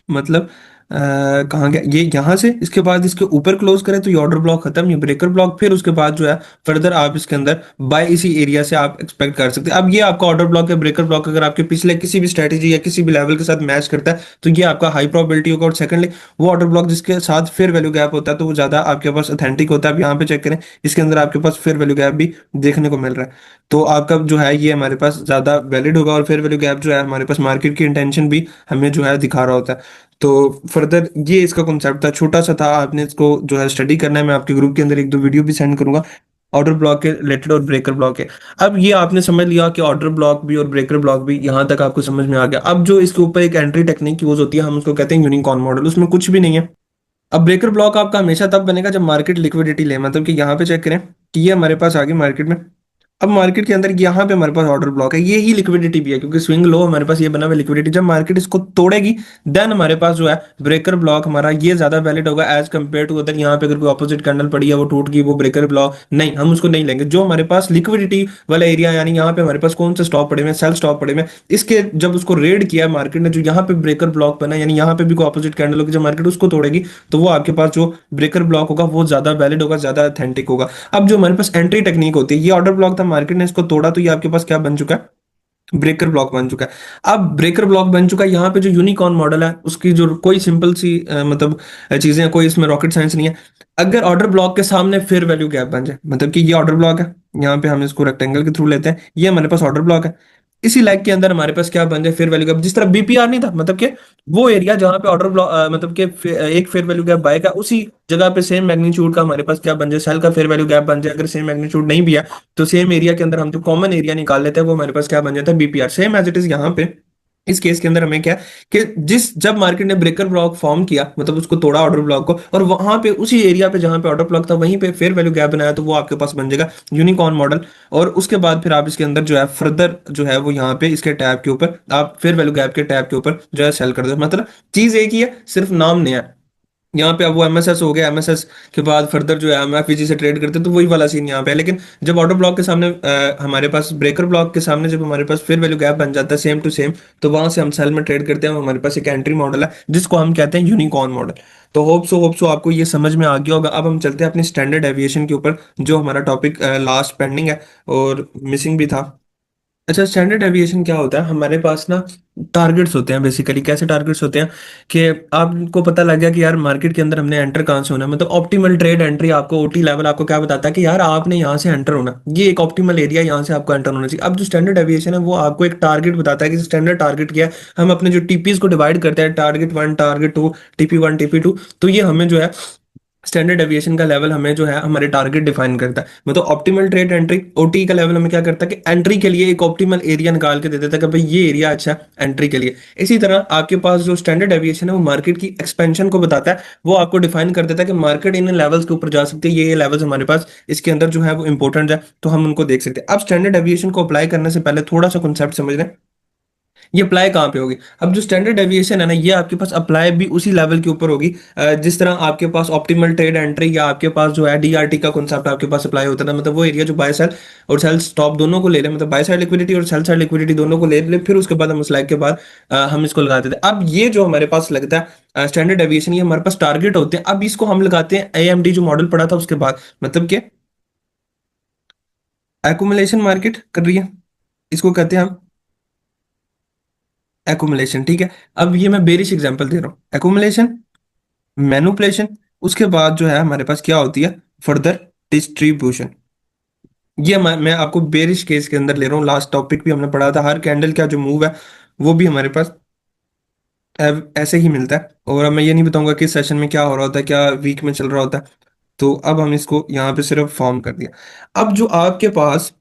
मतलब कहाँ गया ये, यहाँ से इसके बाद इसके ऊपर क्लोज करें, तो ये ऑर्डर ब्लॉक खत्म, ये ब्रेकर ब्लॉक। फिर उसके बाद जो है फर्दर आप इसके अंदर बाय इसी एरिया से आप एक्सपेक्ट कर सकते हैं। अब ये आपका ऑर्डर ब्लॉक है, ब्रेकर ब्लॉक अगर आपके पिछले किसी भी स्ट्रेटेजी या किसी भी लेवल के साथ मैच करता है, तो ये आपका हाई प्रोबेबिलिटी होगा। और सेकंडली वो ऑर्डर ब्लॉक जिसके साथ फेयर वैल्यू गैप होता है, तो वो ज्यादा आपके पास ऑथेंटिक होता है। अब यहाँ पे चेक करें, इसके अंदर आपके पास फेयर वैल्यू गैप भी देखने को मिल रहा है, तो आपका जो है ये हमारे पास ज्यादा वैलिड होगा। और फेयर वैल्यू गैप जो है हमारे पास मार्केट की इंटेंशन भी हमें जो है दिखा रहा होता है। तो फर्दर ये इसका कॉन्सेप्ट था, छोटा सा था, आपने इसको जो है स्टडी करना है। मैं आपके ग्रुप के अंदर एक दो वीडियो भी सेंड करूंगा ऑर्डर ब्लॉक के रिलेटेड और ब्रेकर ब्लॉक के। अब ये आपने समझ लिया कि ऑर्डर ब्लॉक भी और ब्रेकर ब्लॉक भी, यहाँ तक आपको समझ में आ गया। अब जो इसके ऊपर एक एंट्री टेक्निक यूज होती है, हम उसको कहते हैं यूनिकॉर्न मॉडल, उसमें कुछ भी नहीं है। अब ब्रेकर ब्लॉक आपका हमेशा तब बनेगा जब मार्केट लिक्विडिटी ले, मतलब कि यहाँ पे चेक करें कि ये हमारे पास आ गई मार्केट में। अब मार्केट के अंदर यहाँ पे हमारे पास ऑर्डर ब्लॉक है, ये ही लिक्विडिटी भी है, क्योंकि स्विंग लो हमारे पास ये बना हुआ लिक्विडिटी। जब मार्केट इसको तोड़ेगी, देन हमारे पास जो है ब्रेकर ब्लॉक हमारा ये ज्यादा वैलिड होगा एज कंपेयर टू अदर। यहाँ पे अगर कोई ऑपोजिट कैंडल पड़ी है, वो टूट गई, वो ब्रेकर ब्लॉक नहीं, हम उसको नहीं लेंगे। जो हमारे पास लिक्विडिटी वाला एरिया, यानी यहाँ पे हमारे पास कौन से स्टॉक पड़े हुए, सेल स्टॉक पड़े हुए, इसके जब उसको रेड किया मार्केट ने, जो यहाँ पे ब्रेकर ब्लॉक बना, यानी यहाँ पे भी कोई ऑपोजिट कैंडल होगी, जब मार्केट उसको तोड़ेगी, तो वो आपके पास जो ब्रेकर ब्लॉक होगा वो ज्यादा वैलिड होगा, ज्यादा ऑथेंटिक होगा। अब जो हमारे पास एंट्री टेक्निक होती है, ये ऑर्डर ब्लॉक था, मार्केट ने इसको तोड़ा, तो ये आपके पास क्या बन चुका है, ब्रेकर ब्लॉक बन चुका है। अब ब्रेकर ब्लॉक बन चुका है, यहाँ पे जो यूनिकॉर्न मॉडल है उसकी जो कोई सिंपल सी मतलब चीजें हैं, कोई इसमें रॉकेट साइंस नहीं है। अगर ऑर्डर ब्लॉक के सामने फेयर वैल्यू गैप बन जाए, मतलब कि ये ऑर्डर ब्लॉक है, यहाँ पे हम इसको रेक्टेंगल के थ्रू लेते हैं, ये हमारे पास ऑर्डर ब्लॉक है, इसी लाइक के अंदर हमारे पास क्या बन जाए, फेयर वैल्यू गैप। जिस तरह बीपीआर नहीं था, मतलब कि वो एरिया जहां पे ऑर्डर ब्लॉक मतलब कि एक फेयर वैल्यू गैप बाय का, उसी जगह पे सेम मैग्नीट्यूड का हमारे पास क्या बन जाए, सेल का फेयर वैल्यू गैप बन जाए। अगर सेम मैग्नीट्यूड नहीं भी है, तो सेम एरिया के अंदर हम जो कॉमन एरिया निकाल लेते हैं, वो हमारे पास क्या बन जाता है, BPR. Same as it is यहाँ पे इस केस के अंदर हमें क्या कि जब मार्केट ने ब्रेकर ब्लॉक फॉर्म किया, मतलब उसको तोड़ा ऑर्डर ब्लॉक को, और वहां पे उसी एरिया पे जहां पे ऑर्डर ब्लॉक था वहीं पे फेयर वैल्यू गैप बनाया, तो वो आपके पास बन जाएगा यूनिकॉर्न मॉडल। और उसके बाद फिर आप इसके अंदर जो है फर्दर जो है वो यहाँ पे इसके टैब के ऊपर आप फेयर वैल्यू गैप के टैब के ऊपर जो है सेल कर दो। मतलब चीज एक ही है, सिर्फ नाम नया है। यहाँ पे अब वो एमएसएस हो गया, एमएसएस के बाद फर्दर जो है हम एफईजी से ट्रेड करते हैं, तो वही वाला सीन यहाँ पे है। लेकिन जब ऑर्डर ब्लॉक के सामने हमारे पास ब्रेकर ब्लॉक के सामने जब हमारे पास फेयर वैल्यू गैप बन जाता है सेम टू सेम, तो वहां से हम सेल में ट्रेड करते हैं। हमारे पास एक एंट्री मॉडल है जिसको हम कहते हैं यूनिकॉर्न मॉडल। तो होप सो आपको ये समझ में आ गया होगा। अब हम चलते हैं अपनी स्टैंडर्ड एविएशन के ऊपर, जो हमारा टॉपिक लास्ट पेंडिंग है और मिसिंग भी था। अच्छा, स्टैंडर्ड एविएशन क्या होता है? हमारे पास ना टारगेट्स होते हैं। बेसिकली कैसे टारगेट्स होते हैं कि आपको पता लग गया कि यार मार्केट के अंदर हमने एंटर कहाँ से होना है, मतलब ऑप्टिमल ट्रेड एंट्री। आपको ओटी लेवल आपको क्या बताता है कि यार आपने यहाँ से एंटर होना, ये एक ऑप्टिमल एरिया, यहाँ से आपको एंटर होना चाहिए। अब जो स्टैंडर्ड एविएशन है वो आपको एक टारगेट बताता है कि स्टैंडर्ड टारगेट क्या है। हम अपने जो टीपीज को डिवाइड करते हैं, target one, target two, TP one, TP two, तो ये हमें जो है स्टैंडर्ड एविएशन का लेवल हमें जो है हमारे टारगेट डिफाइन करता है। मतलब ऑप्टिमल ट्रेड एंट्री, ओटी का लेवल हमें क्या करता है कि एंट्री के लिए एक ऑप्टिमल एरिया निकाल के दे देता है कि भाई ये एरिया अच्छा है एंट्री के लिए। इसी तरह आपके पास जो स्टैंडर्ड एविएशन है वो मार्केट की एक्सपेंशन को बताता है। वो आपको डिफाइन कर देता है कि मार्केट इन लेवल्स के ऊपर जा सकती है, ये लेवल्स हमारे पास इसके अंदर जो है वो इंपॉर्टेंट है, तो हम उनको देख सकते हैं। अब स्टैंडर्ड एविएशन को अप्लाई करने से पहले थोड़ा सा कॉन्सेप्ट समझ लें, ये अप्लाई कहाँ पे होगी। अब जो स्टैंडर्ड डेविएशन है ना, ये आपके पास अप्लाई भी उसी लेवल के ऊपर होगी जिस तरह आपके पास ऑप्टिमल ट्रेड एंट्री या आपके पास जो है डीआरटी का कॉन्सेप्ट आपके पास अप्लाई होता था। मतलब वो एरिया जो बाय सेल और सेल स्टॉप दोनों को ले ले, मतलब बाय साइड लिक्विडिटी और सेल साइड लिक्विडिटी दोनों को ले ले, फिर उसके बाद हम उस लाइक के बाद हम इसको लगाते थे। अब ये जो हमारे पास लगता है स्टैंडर्ड डेविएशन, ये हमारे पास टारगेट होते हैं। अब इसको हम लगाते हैं एएमडी जो मॉडल पढ़ा था उसके बाद, मतलब कि एकुमुलेशन मार्केट कर रही है, इसको कहते हैं हम एकुमुलेशन। ठीक है, अब ये मैं बेरिश एग्जांपल दे रहा हूँ, एकुमुलेशन, मैनुपुलेशन, उसके बाद जो है हमारे पास क्या होती है फर्दर डिस्ट्रीब्यूशन। ये मैं आपको बेरिश केस के अंदर ले रहा हूँ। लास्ट टॉपिक भी हमने पढ़ा था, हर कैंडल का जो मूव है वो भी हमारे पास ऐसे ही मिलता है। और अब मैं ये नहीं बताऊंगा कि सेशन में क्या हो रहा होता है, क्या वीक में चल रहा होता है। तो अब हम इसको यहाँ पे सिर्फ फॉर्म कर दिया। अब जो आपके पास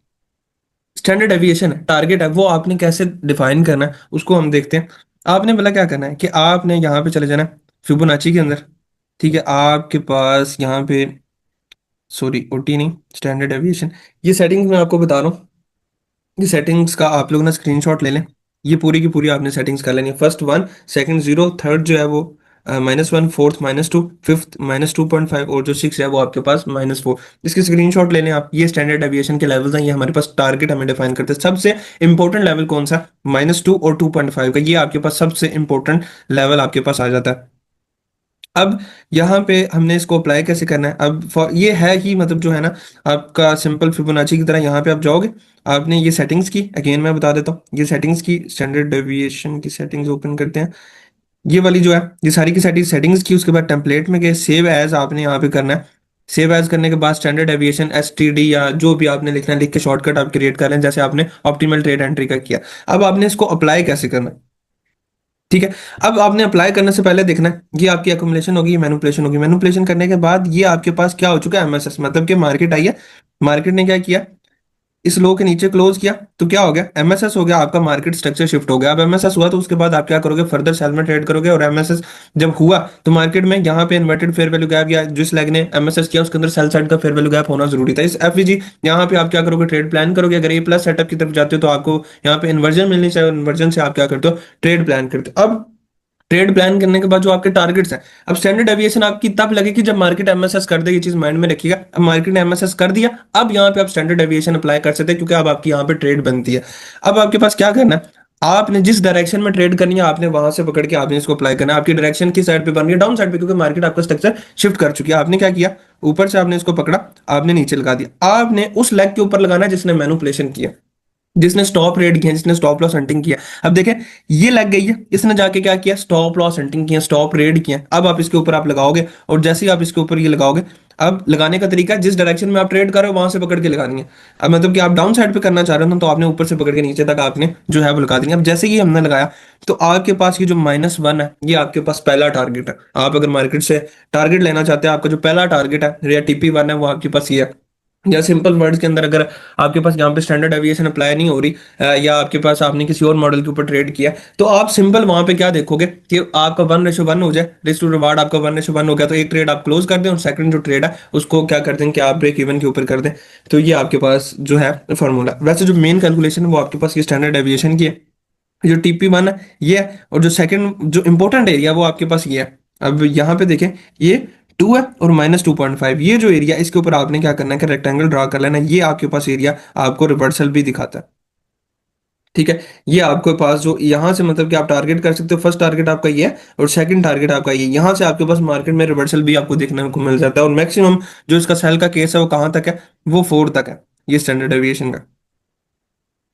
स्टैंडर्ड एविएशन है, टारगेट है, वो आपने कैसे डिफाइन करना है उसको हम देखते हैं। आपने बोला क्या करना है कि आपने यहाँ पे चले जाना है फिबोनाची के अंदर। ठीक है, आपके पास यहाँ पे, सॉरी ओटी नहीं, स्टैंडर्ड एविएशन, ये सेटिंग्स मैं आपको बता रहा हूँ। ये सेटिंग्स का आप लोग ना स्क्रीनशॉट ले लें। ये पूरी की पूरी आपने सेटिंग्स कर लेनी है। First one, second zero, third जो है वो -1, फोर्थ -2, फिफ्थ -2.5 और जो सिक्स है वो आपके पास -4। इसके स्क्रीनशॉट ले लें आप। ये स्टैंडर्ड एविएशन के लेवल्स हैं, ये हमारे पास टारगेट हमें डिफाइन करते हैं। सबसे इंपॉर्टेंट लेवल कौन सा? -2 और 2.5 का, ये आपके पास सबसे इंपॉर्टेंट लेवल आपके पास आ जाता है। अब यहाँ पे हमने इसको अप्लाई कैसे करना है? अब ये है ही, मतलब जो है ना आपका सिंपल फिबोनाची की तरह, यहाँ पे आप जाओगे, आपने ये सेटिंग्स की, अगेन मैं बता देता हूँ, ये सेटिंग्स की, स्टैंडर्ड डेविएशन की सेटिंग्स ओपन करते हैं। ये वाली जो है, ये सारी की सारी सेटिंग्स की, उसके बाद टेम्पलेट में गए, सेव एज आपने यहाँ पे करना है। सेव एज करने के बाद स्टैंडर्ड डेविएशन एसटीडी या जो भी आपने लिखना है लिख के शॉर्टकट आप क्रिएट कर लें, जैसे आपने ऑप्टिमल ट्रेड एंट्री का किया। अब आपने इसको अप्लाई कैसे करना है? ठीक है, अब आपने अप्लाई करने से पहले देखना है, ये आपकी एकुमुलेशन होगी, ये मैनिपुलेशन होगी। मैनिपुलेशन करने के बाद ये आपके पास क्या हो चुका है? एमएसएस, मतलब कि मार्केट आई है, मार्केट ने क्या किया, इस लो के नीचे क्लोज किया, तो क्या हो गया? एमएसएस हो गया, आपका मार्केट स्ट्रक्चर शिफ्ट हो गया। अब एमएसएस हुआ तो उसके बाद आप क्या करोगे? फर्दर सेल में ट्रेड करोगे। और एमएसएस जब हुआ तो मार्केट में यहाँ पे इन्वर्टेड फेयर वैल्यू गैप, या जिस लेग ने एमएसएस किया उसके अंदर सेल साइड का फेयर वैल्यू गैप होना जरूरी था। इस एफवीजी यहाँ पे आप क्या करोगे? ट्रेड प्लान करोगे। अगर ए प्लस सेटअप की तरफ जाते हो तो आपको यहाँ पे इन्वर्जन मिलनी चाहिए, इन्वर्जन से आप क्या करते हो? ट्रेड प्लान करते हो। अब ट्रेड प्लान करने के बाद जो आपके टारगेट्स हैं, अब स्टैंडर्ड डेविएशन आपकी तब लगेगी जब मार्केट एमएसएस कर दे। ये चीज माइंड में रखिएगा। अब मार्केट ने एमएसएस कर दिया, अब यहाँ पे आप स्टैंडर्ड डेविएशन अप्लाई कर सकते हैं, क्योंकि अब आपकी यहाँ पे ट्रेड बनती है। अब आपके पास क्या करना है? आपने जिस डायरेक्शन में ट्रेड करनी है आपने वहां से पकड़ के आपने इसको अप्लाई करना है। आपकी डायरेक्शन की साइड पे बन रही है, डाउन साइड पे, क्योंकि मार्केट आपका स्ट्रक्चर शिफ्ट कर चुकी है। आपने क्या किया? ऊपर से आपने इसको पकड़ा, आपने नीचे लगा दिया। आपने उस लेग के ऊपर लगाना है जिसने मैनुपुलेशन किया, जिसने स्टॉप रेड किया, जिसने स्टॉप लॉस हंटिंग किया। अब देखें, ये लग गई है, इसने जाके क्या किया? स्टॉप लॉस हंटिंग किया, स्टॉप रेड किया। अब आप इसके ऊपर आप लगाओगे, और जैसे ही आप इसके ऊपर ये लगाओगे, अब लगाने का तरीका है, जिस डायरेक्शन में आप ट्रेड कर रहे हो वहां से पकड़ के लगानी है। अब मतलब कि आप डाउन साइड पे करना चाह रहे हो तो आपने ऊपर से पकड़ के नीचे तक आपने जो है वो लगा देंगे। अब जैसे ही हमने लगाया तो आपके पास ये जो -1 है, ये आपके पास पहला टारगेट है। आप अगर मार्केट से टारगेट लेना चाहते हैं, आपका जो पहला टारगेट है या टीपी 1 है, वो आपके पास ये है। या सिंपल वर्ड्स के अंदर, अगर आपके पास यहाँ पे स्टैंडर्ड एविएशन अप्लाई नहीं हो रही या आपके पास आपने किसी और मॉडल के ऊपर ट्रेड किया, तो आप सिंपल वहां पे क्या देखोगे कि आपका 1:1 हो जाए, रिस्क टू रिवार्ड आपका 1:1 हो गया, तो एक ट्रेड आप क्लोज कर दें और सेकंड जो ट्रेड है उसको क्या कर दें कि आप ब्रेक इवन के ऊपर कर दें। तो ये आपके पास जो है फॉर्मूला। वैसे जो मेन कैलकुलेशन है वो आपके पास ये स्टैंडर्ड एविएशन की है, जो टीपी 1 है ये है, और जो सेकंड जो इंपॉर्टेंट एरिया वो आपके पास ये है। अब यहाँ पे देखें, ये 2 है और -2.5, ये जो एरिया इसके ऊपर आपने क्या करना है कि रेक्टेंगल ड्रा कर लेना है। ये आपके पास एरिया आपको रिवर्सल भी दिखाता है। ठीक है, ये आपके पास जो यहाँ से मतलब कि आप टारगेट कर सकते हो, फर्स्ट टारगेट आपका ये है और सेकंड टारगेट आपका ये। यहाँ से आपके पास मार्केट में रिवर्सल भी आपको देखने को मिल जाता है, और मैक्सिमम जो इसका सेल का केस है वो कहाँ तक है, वो 4 तक है, ये स्टैंडर्ड डेविएशन का।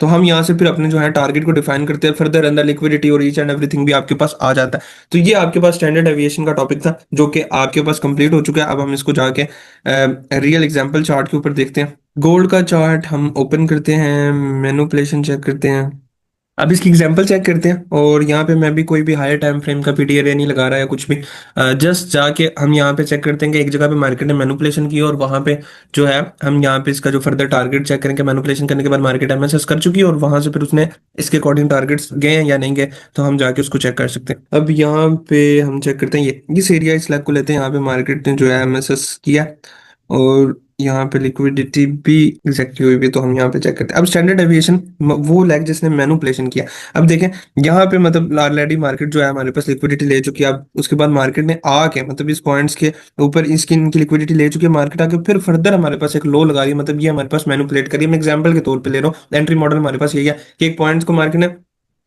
तो हम यहाँ से फिर अपने जो है टारगेट को डिफाइन करते हैं, फर्दर अंदर लिक्विडिटी और ईच एंड एवरीथिंग भी आपके पास आ जाता है। तो ये आपके पास स्टैंडर्ड एविएशन का टॉपिक था, जो कि आपके पास कंप्लीट हो चुका है। अब हम इसको जाके रियल एग्जांपल चार्ट के ऊपर देखते हैं। गोल्ड का चार्ट हम ओपन करते हैं, मैनिपुलेशन चेक करते हैं। अब इसकी एग्जांपल चेक करते हैं, और यहाँ पे मैं भी कोई भी हायर टाइम फ्रेम का पीडीआर नहीं लगा रहा है कुछ भी। जस्ट जाके हम यहाँ पे चेक करते हैं कि एक जगह पे मार्केट ने मैनिपुलेशन की, और वहां पे जो है हम यहाँ पे इसका जो फर्दर टारगेट चेक करेंगे। मैनिपुलेशन करने के बाद मार्केट एमएसएस कर चुकी है, और वहां से फिर उसने इसके अकॉर्डिंग टारगेट्स गए हैं या नहीं गए, तो हम जाके उसको चेक कर सकते हैं। अब यहाँ पे हम चेक करते हैं, ये इस एरिया इस लैग को लेते हैं। यहाँ पे मार्केट ने जो है एमएसएस किया, और यहाँ पे लिक्विडिटी भी एग्जैक्टली हुई भी, तो हम यहाँ पे चेक करते हैं। अब स्टैंडर्ड डेविएशन, वो लैग जिसने मैनिपुलेशन किया। अब देखें यहाँ पे मतलब ऑलरेडी मार्केट जो है हमारे पास लिक्विडिटी ले चुकी है। अब उसके बाद मार्केट ने आके मतलब इस पॉइंट्स के ऊपर इसकी इनकी लिक्विडिटी ले चुकी है, मार्केट आके फिर फर्दर हमारे पास एक लो लगा रही है, मतलब ये हमारे पास मैनिपुलेट करी है। मैं एग्जांपल के तौर पे ले रहा हूँ, एंट्री मॉडल हमारे पास यही है कि एक पॉइंट्स को मार्केट ने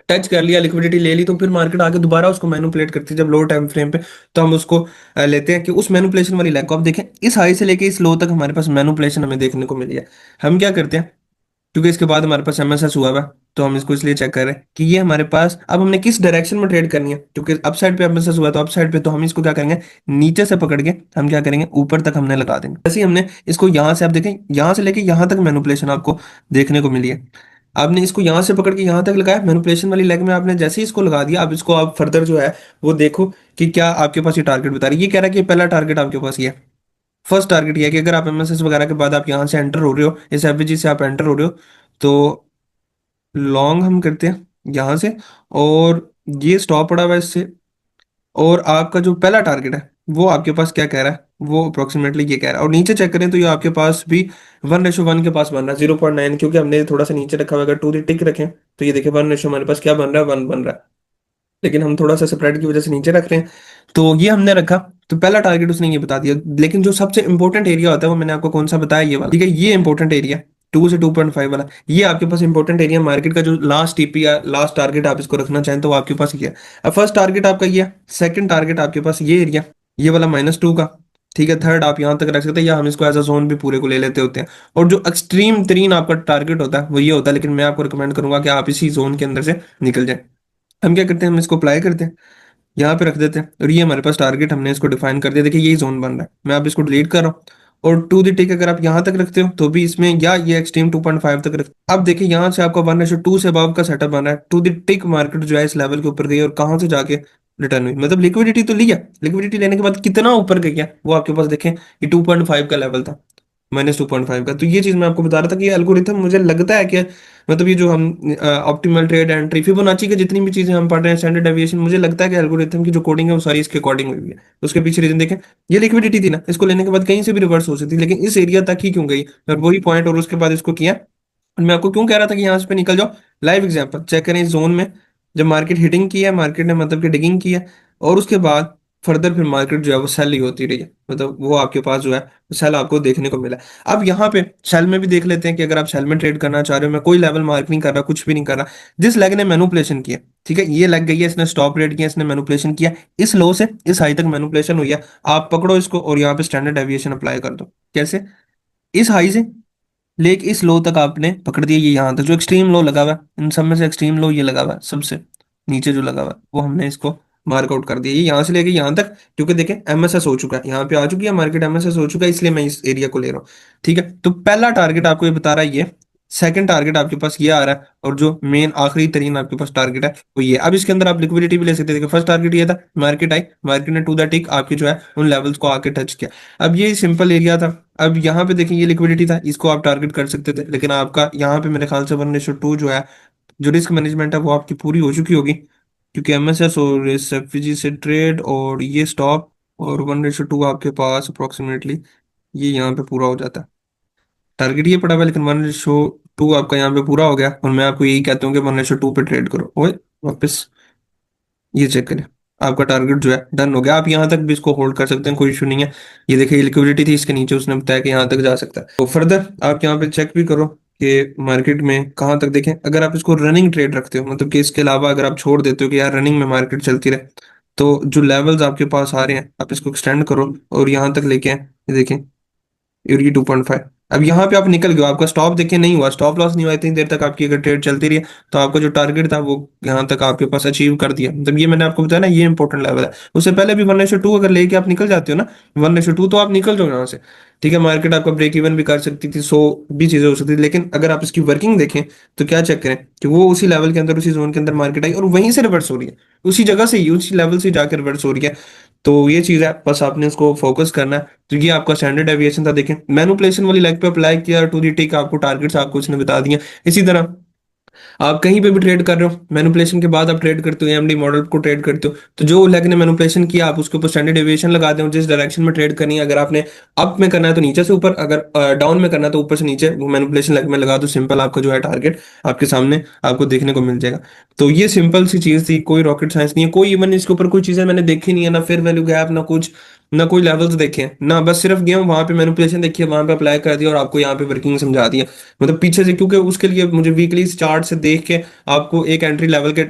टच कर लिया, लिक्विडिटी ले ली, तो फिर मार्केट आके दोबारा उसको मैनिपुलेट करती है जब लो टाइम फ्रेम पे। तो हम उसको लेते हैं कि उस मैनिपुलेशन वाली लैग को। आप देखें इस हाई से लेके इस लो तक हमारे पास मैनिपुलेशन हमें देखने को मिली है। हम क्या करते हैं, क्योंकि इसके बाद हमारे पास एमएसएस हुआ हुआ है, तो हम इसको इसलिए चेक कर रहे हैं कि ये हमारे पास अब हमने किस डायरेक्शन में ट्रेड करनी है। क्योंकि अप साइड पे एमएसएस हुआ है, तो अप साइड पे तो हम इसको क्या करेंगे, नीचे से पकड़ के हम क्या करेंगे, ऊपर तक हमने लगा देंगे। जैसे ही हमने इसको यहाँ से, आप देखें यहाँ से लेके यहाँ तक मैनिपुलेशन आपको देखने को मिली है। आपने इसको यहाँ से पकड़ के यहाँ तक लगाया, मैनिपुलेशन वाली लेग में आपने जैसे ही इसको लगा दिया, अब इसको आप फर्दर जो है वो देखो कि क्या आपके पास ये टारगेट बता रही है। ये कह रहा है कि पहला टारगेट आपके पास ये है। फर्स्ट टारगेट ये है कि अगर आप एमएसएस वगैरह के बाद आप यहाँ से एंटर हो रहे हो, इस एफबीजी से आप एंटर हो रहे हो, तो लॉन्ग हम करते हैं यहाँ से, और ये स्टॉप पड़ा हुआ है इससे। और आपका जो पहला टारगेट है वो आपके पास क्या कह रहा है, वो अप्रोक्सीमेटली ये कह रहा है। और नीचे चेक करें तो ये आपके पास भी 1:1 के पास बन रहा है, 0.9, क्योंकि हमने थोड़ा सा नीचे रखा हुआ है। अगर टू दी टिक रखें तो ये देखिए 1 रेशो हमारे पास क्या बन रहा है, 1 बन रहा है। लेकिन हम थोड़ा सा स्प्रेड की वजह से नीचे रख रहे हैं, तो ये हमने रखा। तो पहला टारगेट उसने ये बता दिया। लेकिन जो सबसे इंपॉर्टेंट एरिया होता है वो मैंने आपको कौन सा बताया, ये वाला, ठीक है, ये इंपॉर्टेंट एरिया 2 से 2.5 वाला, ये आपके पास इंपॉर्टेंट एरिया मार्केट का जो लास्ट टीपी या लास्ट टारगेट आप इसको रखना चाहें तो वो आपके पास ये है। अब फर्स्ट टारगेट आपका ये है, सेकंड टारगेट आपके पास ये एरिया, ये वाला -2 का। ठीक है, थर्ड आप यहाँ तक रख सकते हैं, या हम इसको एज अ जोन भी पूरे को ले लेते होते हैं। और जो एक्सट्रीम तरीन आपका टारगेट होता है वो ये होता है, लेकिन मैं आपको रिकमेंड करूंगा कि आप इसी जोन के अंदर से निकल जाए। हम क्या करते हैं, हम इसको अप्लाई करते हैं, यहाँ पे रख देते हैं, और ये हमारे पास टारगेट हमने इसको डिफाइन कर दिया। देखिए यही जोन बन रहा है, मैं अब इसको डिलीट कर रहा हूँ। और टू दी टिक अगर आप यहाँ तक रखते हो तो भी इसमें, या ये एक्सट्रीम 2.5 तक रखते अब देखिए यहाँ से आपका 1:2 से अबव का सेटअप बन रहा है। टू दी टिक मार्केट जो है इस लेवल के ऊपर गई, और कहाँ से जाके रिटर्न हुई, मतलब लिक्विडिटी तो लिया, लिक्विडिटी लेने के बाद कितना ऊपर गया वो आपके पास देखें, ये 2.5 का लेवल था, -2.5 का। तो ये चीज मैं आपको बता रहा था कि ये एल्गोरिथम मुझे लगता है कि मतलब ये जो हम ऑप्टिमल ट्रेड एंट्री फिबोनाची के जितनी भी चीजें हम पढ़ रहे हैं, स्टैंडर्ड डेविएशन, मुझे लगता है कि एल्गोरिथम की जो कोडिंग है वो सारी इसके अकॉर्डिंग हुई है। उसके पीछे रीजन देखें, ये लिक्विडिटी थी ना, इसको लेने के बाद कहीं से भी रिवर्स हो सकती थी, लेकिन इस एरिया तक ही क्यों गई, और वही पॉइंट, और उसके बाद इसको किया। और मैं आपको क्यों कह रहा था कि यहाँ से पे निकल जाओ, लाइव एग्जांपल चेक करें इस जोन में। जब मार्केट हिटिंग की है, मार्केट ने मतलब कि डिगिंग की है, और उसके बाद फर्दर फिर मार्केट जो है वो सेल ही होती रही है, मतलब वो आपके पास जो है सेल आपको देखने को मिला है। अब यहाँ पे सेल में भी देख लेते हैं कि अगर आप सेल में ट्रेड करना चाह रहे हो, मैं कोई लेवल मार्क नहीं कर रहा, कुछ भी नहीं कर रहा, जिस लेग ने मैनिपुलेशन किया, ठीक है, ये लग गई है, इसने स्टॉप रेट किया, इसने मैनिपुलेशन किया, इस लो से इस हाई तक मैनिपुलेशन हुई है, आप पकड़ो इसको और यहाँ पे स्टैंडर्ड डेविएशन अप्लाई कर दो। कैसे, इस हाई से लेके इस लो तक आपने पकड़ दिया, ये यहाँ तक जो एक्सट्रीम लो लगा हुआ है, इन सब में से एक्सट्रीम लो ये लगा हुआ है, सबसे नीचे जो लगा हुआ है वो हमने इसको मार्क आउट कर दिया, ये यहाँ से लेके यहाँ तक। क्योंकि देखें एमएसएस हो चुका है, यहाँ पे आ चुकी है मार्केट, एमएसएस हो चुका है, इसलिए मैं इस एरिया को ले रहा हूँ। ठीक है, तो पहला टारगेट आपको ये बता रहा है ये, सेकंड टारगेट आपके पास ये आ रहा है, और जो मेन आखिरी तरीन आपके पास टारगेट है वो ये। अब इसके अंदर आप लिक्विडिटी भी ले सकते थे। फर्स्ट टारगेट ये था, मार्केट आई, मार्केट ने टू द टिक आपके जो है उन लेवल्स को आके टच किया। अब ये सिंपल एरिया था। अब यहाँ पे देखें ये लिक्विडिटी था, इसको आप टारगेट कर सकते थे, लेकिन आपका यहाँ पे मेरे ख्याल से 1:2 जो है, जो रिस्क मैनेजमेंट है वो आपकी पूरी हो चुकी होगी, क्योंकि एमएसएस और इस एफवीजी से ट्रेड और ये स्टॉप, और 1:2 आपके पास अप्रोक्सीमेटली ये यहाँ पे पूरा हो जाता है। टारगेट ये पड़ा हुआ है, लेकिन 1:2 आपका यहाँ पे पूरा हो गया, और मैं आपको यही कहता हूँ कि 1:2 पे ट्रेड करो। ओए वापस ये चेक करें, आपका टारगेट जो है डन हो गया, आप यहाँ तक भी इसको होल्ड कर सकते हैं, कोई इशू नहीं है। ये देखिए लिक्विडिटी थी इसके नीचे, उसने बताया कि यहाँ तक जा सकता है। तो फर्दर आप यहाँ पे चेक भी करो कि मार्केट में कहाँ तक देखें। अगर आप इसको रनिंग ट्रेड रखते हो, मतलब कि इसके अलावा अगर आप छोड़ देते हो कि यार रनिंग में मार्केट चलती रहे, तो जो लेवल्स आपके पास आ रहे हैं आप इसको एक्सटेंड करो और यहाँ तक लेके आए। ये देखें यूरी 2.5। अब यहाँ पे आप निकल गए, आपका स्टॉप देखिए नहीं हुआ, स्टॉप लॉस नहीं हुआ, इतनी देर तक आपकी अगर ट्रेड चलती रही है, तो आपका जो टारगेट था वो यहाँ तक आपके पास अचीव कर दिया। मतलब ये मैंने आपको बताया ना, ये इंपॉर्टेंट लेवल है। उससे पहले भी 1:2 अगर लेके आप निकल जाते हो ना, 1:2, तो आप निकल जाओ यहाँ से। ठीक है, मार्केट आपका ब्रेक इवन भी कर सकती थी, 100 भी चीजें हो सकती थी, लेकिन अगर आप इसकी वर्किंग देखें तो क्या चेक करें कि वो उसी लेवल के अंदर, उसी जोन के अंदर मार्केट आई और वहीं से रिवर्स हो रही है, उसी जगह से ही, उसी लेवल से जाकर रिवर्स हो रही है। तो ये चीज है, बस आपने इसको फोकस करना है। तो ये आपका स्टैंडर्ड डेविएशन था, देखें मैनुपुलेशन वाली लेग पे अप्लाई किया, टू दी टिक आपको टारगेट्स आपको उसने बता दिए। इसी तरह आप कहीं पे भी ट्रेड कर रहे हो, मैनिपुलेशन के बाद आप ट्रेड करते हो, एएमडी मॉडल को ट्रेड करते हो, तो जो लेग ने मैनिपुलेशन किया आप उसके ऊपर स्टैंडर्ड डेविएशन लगा दें, जिस डायरेक्शन में ट्रेड करनी है। अगर आपने अप में करना है तो नीचे से ऊपर, अगर डाउन में करना है तो ऊपर से नीचे, वो मैनिपुलेशन लेग में लगा दो, सिंपल आपका जो है टारगेट आपके सामने आपको देखने को मिल जाएगा। तो ये सिंपल सी चीज थी, कोई रॉकेट साइंस नहीं है, कोई इवन इसके ऊपर कोई चीजें मैंने देखी नहीं है, ना फेयर वैल्यू गैप, ना कुछ, ना कोई लेवल्स देखे हैं, ना बस सिर्फ गया हूँ वहां पे मैनिपुलेशन देखी है, वहां पे अप्लाई कर दिया और आपको यहाँ पे वर्किंग समझा दिया। मतलब पीछे से, क्योंकि उसके लिए मुझे वीकली चार्ट से देख के आपको एक एंट्री लेवल के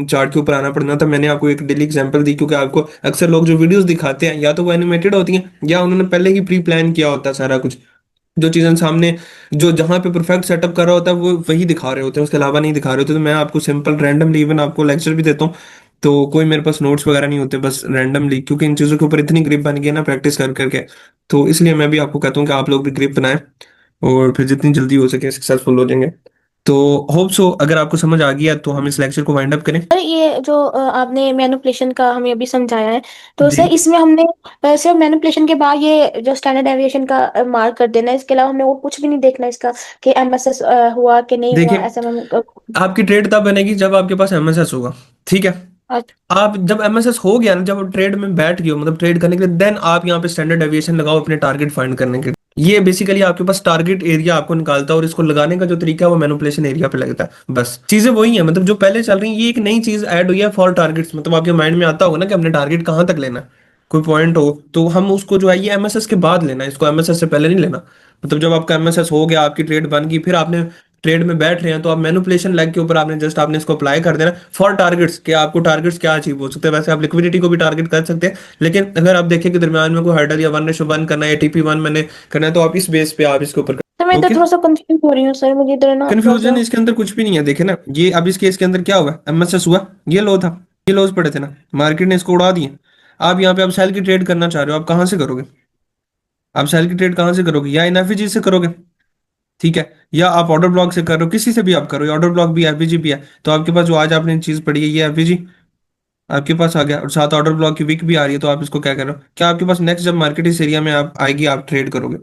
चार्ट के ऊपर आना पड़ना था। मैंने आपको एक डेली एग्जांपल दी, क्योंकि आपको अक्सर लोग जो वीडियोस दिखाते हैं या तो वो एनिमेटेड होती हैं या उन्होंने पहले ही प्री प्लान किया होता है सारा कुछ। जो चीजें सामने, जो जहां पे परफेक्ट सेटअप कर रहा होता है वो वही दिखा रहे होते हैं, उसके अलावा नहीं दिखा रहे होते। तो मैं आपको सिंपल रैंडमली इवन आपको लेक्चर भी देता हूँ, तो कोई मेरे पास नोट्स वगैरह नहीं होते, बस रैंडमली, क्योंकि इन चीज़ों के ऊपर इतनी ग्रिप बन गई है ना प्रैक्टिस कर करके। तो इसलिए मैं भी आपको कहता हूँ कि आप लोग भी ग्रिप बनाएं और फिर जितनी जल्दी हो सके सक्सेसफुल हो जाएंगे। तो होप सो अगर आपको समझ आ गया तो हम इस लेक्चर को वाइंड अप करें। सर ये जो आपने मैनिपुलेशन का हमें अभी समझाया है, तो जी सर इसमें हमने सिर्फ मैनिपुलेशन के बाद ये जो स्टैंडर्ड डेविएशन का मार्क कर देना है, इसके अलावा हमें और कुछ भी नहीं देखना इसका कि एमएसएस हुआ कि नहीं हुआ, देखिए, ऐसा हम आपकी ट्रेड तब बनेगी जब आपके पास एमएसएस होगा। ठीक है, आप जब एमएसएस हो गया ना, जब ट्रेड में बैठ गए हो, मतलब ट्रेड करने के लिए, देन आप यहाँ पे स्टैंडर्ड डेविएशन लगाओ अपने टारगेट फाइंड करने के लिए। ये बेसिकली आपके पास टारगेट एरिया आपको निकालता है, और इसको लगाने का जो तरीका है वो मैनिपुलेशन एरिया पे लगता है। बस चीजें वही है, मतलब जो पहले चल रही है, ये एक नई चीज ऐड हुई है फॉर टारगेट्स। मतलब आपके माइंड में आता होगा ना कि अपने टारगेट कहाँ तक लेना है, कोई पॉइंट हो तो हम उसको जो है ये एमएसएस के बाद लेना है, इसको एमएसएस से पहले नहीं लेना। मतलब जब आपका एमएसएस हो गया, आपकी ट्रेड बन गई, फिर आपने ट्रेड में बैठ रहे हैं, तो आप मैनिपुलेशन लेग के ऊपर आपने जस्ट आपने इसको अप्लाई कर देना फॉर टारगेट्स, कि आपको टारगेट्स क्या अचीव हो सकते हैं। वैसे आप लिक्विडिटी को भी टारगेट कर सकते हैं, लेकिन अगर आप देखें कि दरमियान में कोई हर्डल या 1:1 करना है या TP1 मैंने करना है, तो आप इस बेस पे आप इसके ऊपर। सर मैं इधर ओके, थोड़ा सा कंफ्यूज हो रही हूँ सर, मुझे इधर ना थोड़ा कंफ्यूजन सा। इसके अंदर कुछ भी नहीं है, देखे ना, ये अब इस केस के अंदर क्या हुआ, एमएसएस हुआ, ये लो था, ये लॉस पड़े थे ना, मार्केट ने इसको उड़ा दिए। आप यहाँ पे आप सेल की ट्रेड करना चाह रहे हो, आप कहाँ से करोगे? आप सेल की ट्रेड कहाँ से करोगे? या एनएफजी से करोगे, ठीक है, या आप ऑर्डर ब्लॉक से कर रहे हो, किसी से भी आप करो, ऑर्डर ब्लॉक भी एफबीजी भी है। तो आपके पास जो आज आपने चीज पढ़ी है ये एफबीजी आपके पास आ गया, और साथ ऑर्डर ब्लॉक की विक भी आ रही है, तो आप इसको क्या कर रहे हो, क्या आपके पास नेक्स्ट जब मार्केट इस एरिया में आप आएगी आप ट्रेड करोगे?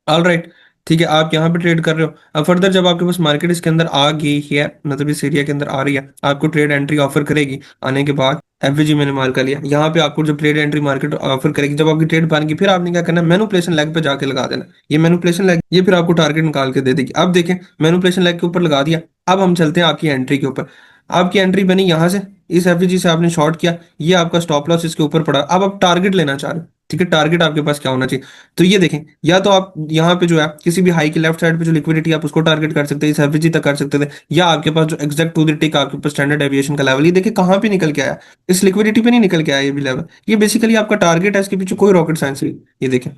ऑल राइट, ठीक है, आप यहाँ पे ट्रेड कर रहे हो। अब फर्दर जब आपके पास मार्केट इसके अंदर आ गई है, मतलब इस एरिया के अंदर आ रही है, आपको ट्रेड एंट्री ऑफर करेगी। आने के बाद एफवीजी मैंने मार कर लिया, यहाँ पे आपको जब ट्रेड एंट्री मार्केट ऑफर करेगी, जब आपकी ट्रेड बन गई, फिर आपने क्या करना है, मैनुपुलेशन लेग पे जाके लगा देना। ये मैनुपुलेशन लेग ये फिर आपको टारगेट निकाल के दे देगी। अब देखें, मैनुपुलेशन लेग के ऊपर लगा दिया। अब हम चलते हैं आपकी एंट्री के ऊपर। आपकी एंट्री बनी यहाँ से, इस एफवीजी से आपने शॉर्ट किया, ये आपका स्टॉप लॉस इसके ऊपर पड़ा। अब आप टारगेट लेना चाह रहे हो, ठीक है, टारगेट आपके पास क्या होना चाहिए? तो ये देखें, या तो आप यहाँ पे जो है किसी भी हाई की लेफ्ट साइड पे जो लिक्विडिटी आप उसको टारगेट कर सकते हैं, इस एफवीजी तक कर सकते थे, या आपके पास जो एग्जैक्ट टू द टिक आपके पास स्टैंडर्ड डेविएशन का लेवल, ये देखिए कहाँ पे निकल के आया, इस लिक्विडिटी पे नहीं निकल के आया ये भी लेवल। ये बेसिकली आपका टारगेट है, इसके पीछे कोई रॉकेट साइंस नहीं। ये देखें,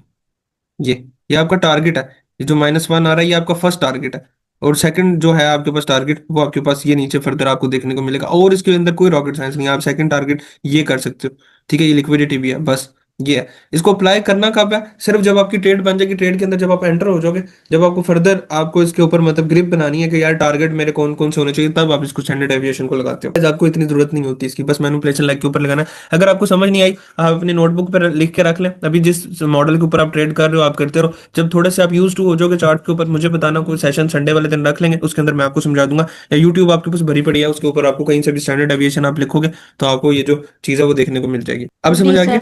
ये आपका टारगेट है। ये जो -1 आ रहा है ये आपका फर्स्ट टारगेट है, और सेकंड जो है आपके पास टारगेट, वो आपके पास ये नीचे फर्दर आपको देखने को मिलेगा, और इसके अंदर कोई रॉकेट साइंस नहीं है। आप सेकंड टारगेट ये कर सकते हो, ठीक है, ये लिक्विडिटी भी है, बस ये है। इसको अप्लाई करना कब है? सिर्फ जब आपकी ट्रेड बन जाएगी, ट्रेड के अंदर जब आप एंटर हो जाओगे, जब आपको फर्दर आपको इसके ऊपर मतलब ग्रिप बनानी है कि यार टारगेट मेरे कौन कौन से होने चाहिए, तब आप इसको स्टैंडर्ड डेविएशन को लगाते हो। आज आपको इतनी जरूरत नहीं होती इसकी, बस मैनिपुलेशन लाइक के ऊपर लगाना है। अगर आपको समझ नहीं आई, आप अपने नोटबुक पर लिख के रख लें, अभी जिस मॉडल के ऊपर आप ट्रेड कर रहे हो आप करते रहो। जब थोड़े से आप यूज टू हो जाओगे चार्ट के ऊपर, मुझे बताना, कोई सेशन संडे वाले दिन रख लेंगे, उसके अंदर मैं आपको समझा दूंगा। या यूट्यूब आपके पास भरी पड़ी है, उसके ऊपर आपको कहीं से भी स्टैंडर्ड डेविएशन आप लिखोगे तो आपको ये जो चीज़ है वो देखने को मिल जाएगी। अब समझ जी आ सर। गया?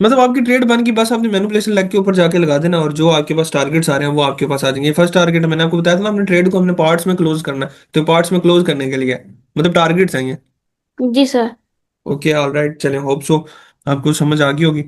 मतलब आपकी ट्रेड बन की, बस आपने मैनिपुलेशन लेग के ऊपर जाके लगा देना, और जो आपके पास टारगेट्स आ रहे हैं वो आपके पास आ जाएंगे। फर्स्ट टारगेट मैंने आपको बताया था ना, अपने ट्रेड को हमने पार्ट्स में क्लोज करना है, तो पार्ट्स में क्लोज करने के लिए मतलब टारगेट्स हैं ये। जी सर। ओके ऑलराइट, चलें, होप सो आपको समझ आ गई होगी।